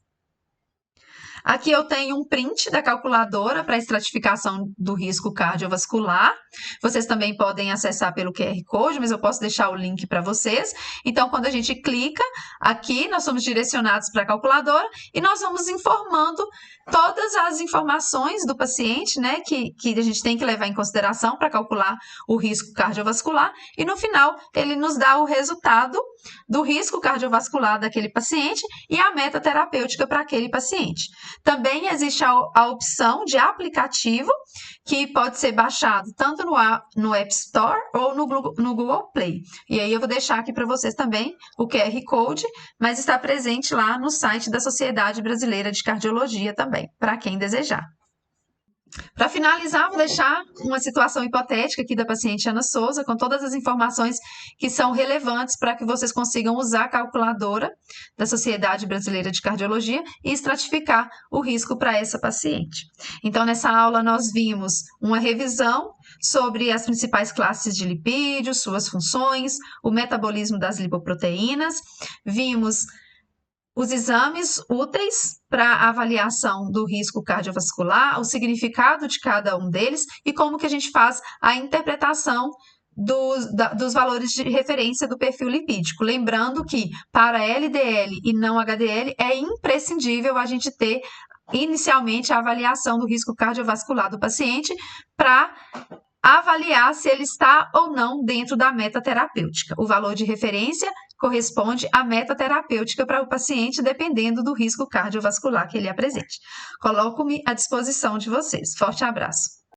Aqui eu tenho um print da calculadora para estratificação do risco cardiovascular. Vocês também podem acessar pelo QR Code, mas eu posso deixar o link para vocês. Então, quando a gente clica aqui, nós somos direcionados para a calculadora e nós vamos informando todas as informações do paciente, né, que a gente tem que levar em consideração para calcular o risco cardiovascular, e no final ele nos dá o resultado do risco cardiovascular daquele paciente e a meta terapêutica para aquele paciente. Também existe a opção de aplicativo, que pode ser baixado tanto no App Store ou no Google Play. E aí eu vou deixar aqui para vocês também o QR Code, mas está presente lá no site da Sociedade Brasileira de Cardiologia também, para quem desejar. Para finalizar, vou deixar uma situação hipotética aqui da paciente Ana Souza, com todas as informações que são relevantes para que vocês consigam usar a calculadora da Sociedade Brasileira de Cardiologia e estratificar o risco para essa paciente. Então, nessa aula, nós vimos uma revisão sobre as principais classes de lipídios, suas funções, o metabolismo das lipoproteínas, vimos os exames úteis para avaliação do risco cardiovascular, o significado de cada um deles e como que a gente faz a interpretação dos valores de referência do perfil lipídico. Lembrando que para LDL e não HDL é imprescindível a gente ter inicialmente a avaliação do risco cardiovascular do paciente para avaliar se ele está ou não dentro da meta terapêutica. O valor de referência corresponde à meta terapêutica para o paciente, dependendo do risco cardiovascular que ele apresente. Coloco-me à disposição de vocês. Forte abraço.